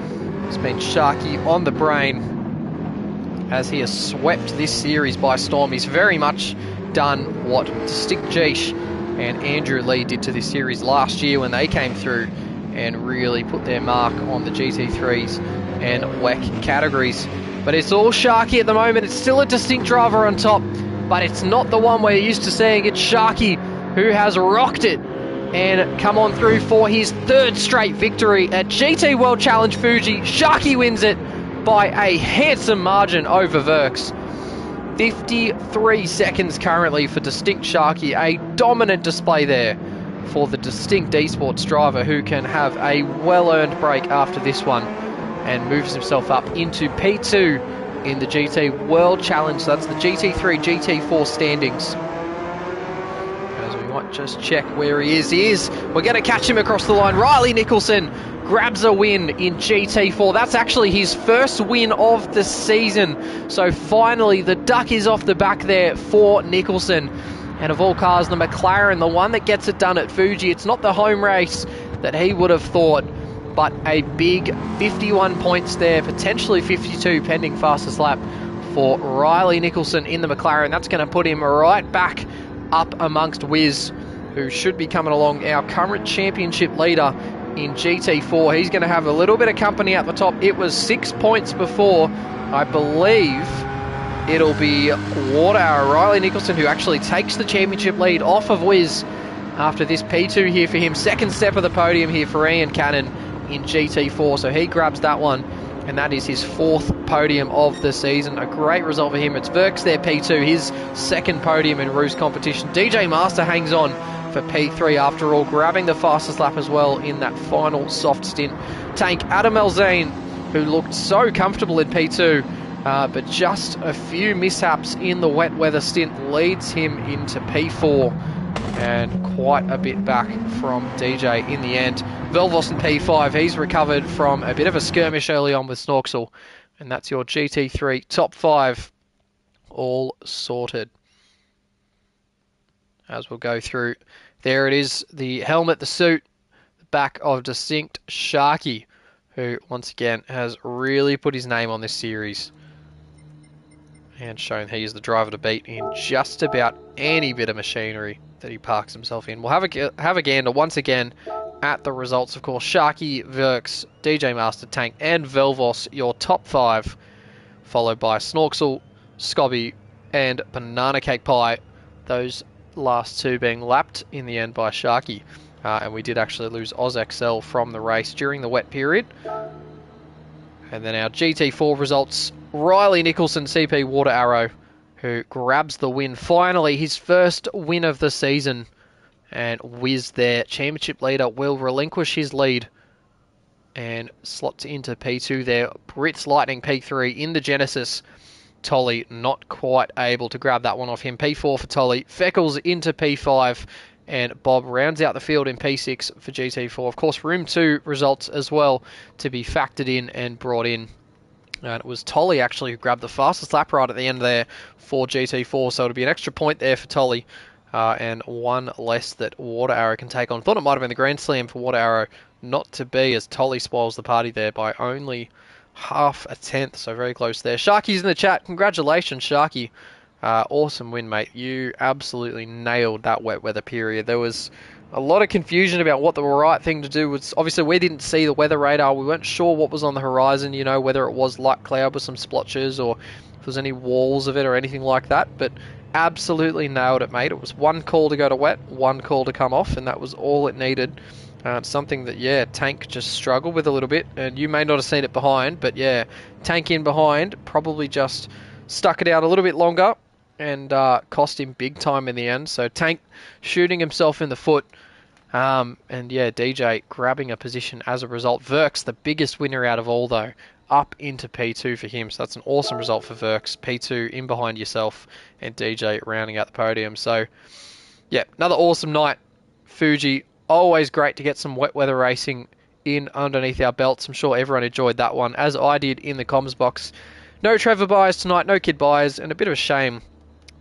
It's been Sharky on the brain as he has swept this series by storm. He's very much done what Distinct Geesh and Andrew Lee did to this series last year when they came through and really put their mark on the GT3s and WEC categories. But it's all Sharky at the moment. It's still a Distinct driver on top, but it's not the one we're used to seeing. It's Sharky who has rocked it and come on through for his 3rd straight victory at GT World Challenge Fuji. Sharky wins it by a handsome margin over Verks. 53 seconds currently for Distinct Sharky. A dominant display there for the Distinct Esports driver, who can have a well-earned break after this one and moves himself up into P2 in the GT World Challenge. So that's the GT3, GT4 standings. As we might just check where he is. We're going to catch him across the line. Riley Nicholson grabs a win in GT4. That's actually his first win of the season. So finally, the duck is off the back there for Nicholson. And of all cars, the McLaren, the one that gets it done at Fuji. It's not the home race that he would have thought, but a big 51 points there, potentially 52 pending fastest lap for Riley Nicholson in the McLaren. That's going to put him right back up amongst Wiz, who should be coming along, our current championship leader in GT4. He's going to have a little bit of company at the top. It was 6 points before. I believe it'll be Water Arrow, Riley Nicholson, who actually takes the championship lead off of Wiz after this P2 here for him. 2nd step of the podium here for Ian Cannon in GT4. So he grabs that one, and that is his 4th podium of the season. A great result for him. It's Verks there, P2, his 2nd podium in Rooz competition. DJ Master hangs on for P3 after all, grabbing the fastest lap as well in that final soft stint. Tank Adam Elzane, who looked so comfortable in P2, but just a few mishaps in the wet weather stint leads him into P4 and quite a bit back from DJ in the end. Velvos in P5, he's recovered from a bit of a skirmish early on with Snorksel, and that's your GT3 top 5 all sorted. As we'll go through, there it is, the helmet, the suit, the back of Distinct Sharky, who once again has really put his name on this series and shown he is the driver to beat in just about any bit of machinery that he parks himself in. We'll have a gander once again at the results, of course. Sharky, Verks, DJ Master, Tank, and Velvos, your top 5, followed by Snorksel, Scobby, and Banana Cake Pie. Those last 2 being lapped in the end by Sharky. And we did actually lose OzXL from the race during the wet period. And then our GT4 results, Riley Nicholson, CP Water Arrow, who grabs the win. Finally, his first win of the season. And Wiz, their championship leader, will relinquish his lead and slots into P2 there. Brits Lightning P3 in the Genesis. Tolly not quite able to grab that one off him. P4 for Tolly. Feckles into P5. And Bob rounds out the field in P6 for GT4. Of course, Room 2 results as well to be factored in and brought in. And it was Tolly actually who grabbed the fastest lap right at the end there for GT4. So it'll be an extra point there for Tolly. And one less that Water Arrow can take on. Thought it might have been the Grand Slam for Water Arrow. Not to be, as Tolly spoils the party there by only half a tenth. So very close there. Sharky's in the chat. Congratulations, Sharky. Awesome win, mate. You absolutely nailed that wet weather period. There was a lot of confusion about what the right thing to do was. Obviously, we didn't see the weather radar. We weren't sure what was on the horizon, you know, whether it was light cloud with some splotches or if there was any walls of it or anything like that. But absolutely nailed it, mate. It was one call to go to wet, one call to come off, and that was all it needed. It's something that, yeah, Tank just struggled with a little bit, and you may not have seen it behind, but yeah, Tank in behind probably just stuck it out a little bit longer and cost him big time in the end. So Tank shooting himself in the foot, and yeah, DJ grabbing a position as a result. Verks, the biggest winner out of all though, up into P2 for him. So that's an awesome result for Verks. P2 in behind yourself, and DJ rounding out the podium. So yeah, another awesome night. Fuji, always great to get some wet weather racing in underneath our belts. I'm sure everyone enjoyed that one, as I did in the comms box. No Trevor Byers tonight, no Kid Byers, and a bit of a shame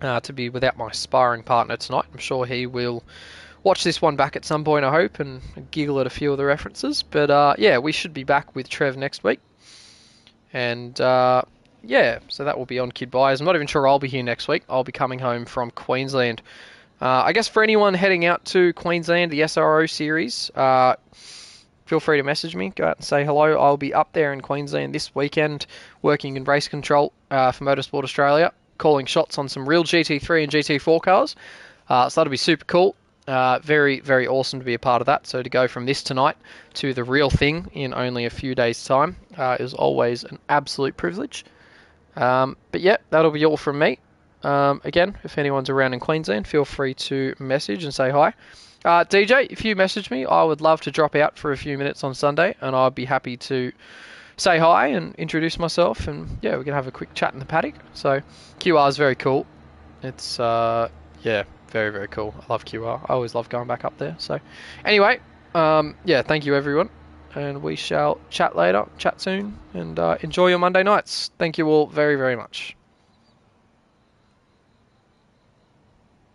to be without my sparring partner tonight. I'm sure he will watch this one back at some point, I hope, and giggle at a few of the references. But yeah, we should be back with Trev next week. And yeah, so that will be on Kid Byers. I'm not even sure I'll be here next week. I'll be coming home from Queensland. I guess for anyone heading out to Queensland, the SRO series, feel free to message me. Go out and say hello. I'll be up there in Queensland this weekend working in race control for Motorsport Australia, calling shots on some real GT3 and GT4 cars. So that'll be super cool. Very, very awesome to be a part of that. So to go from this tonight to the real thing in only a few days' time is always an absolute privilege. But yeah, that'll be all from me. Again, if anyone's around in Queensland, feel free to message and say hi. DJ, if you message me, I would love to drop out for a few minutes on Sunday, and I'd be happy to say hi and introduce myself, and yeah, we can have a quick chat in the paddock. So QR is very cool. It's yeah, very, very cool. I love QR. I always love going back up there. So anyway, yeah, thank you everyone, and we shall chat later, chat soon, and enjoy your Monday nights. Thank you all very, very much.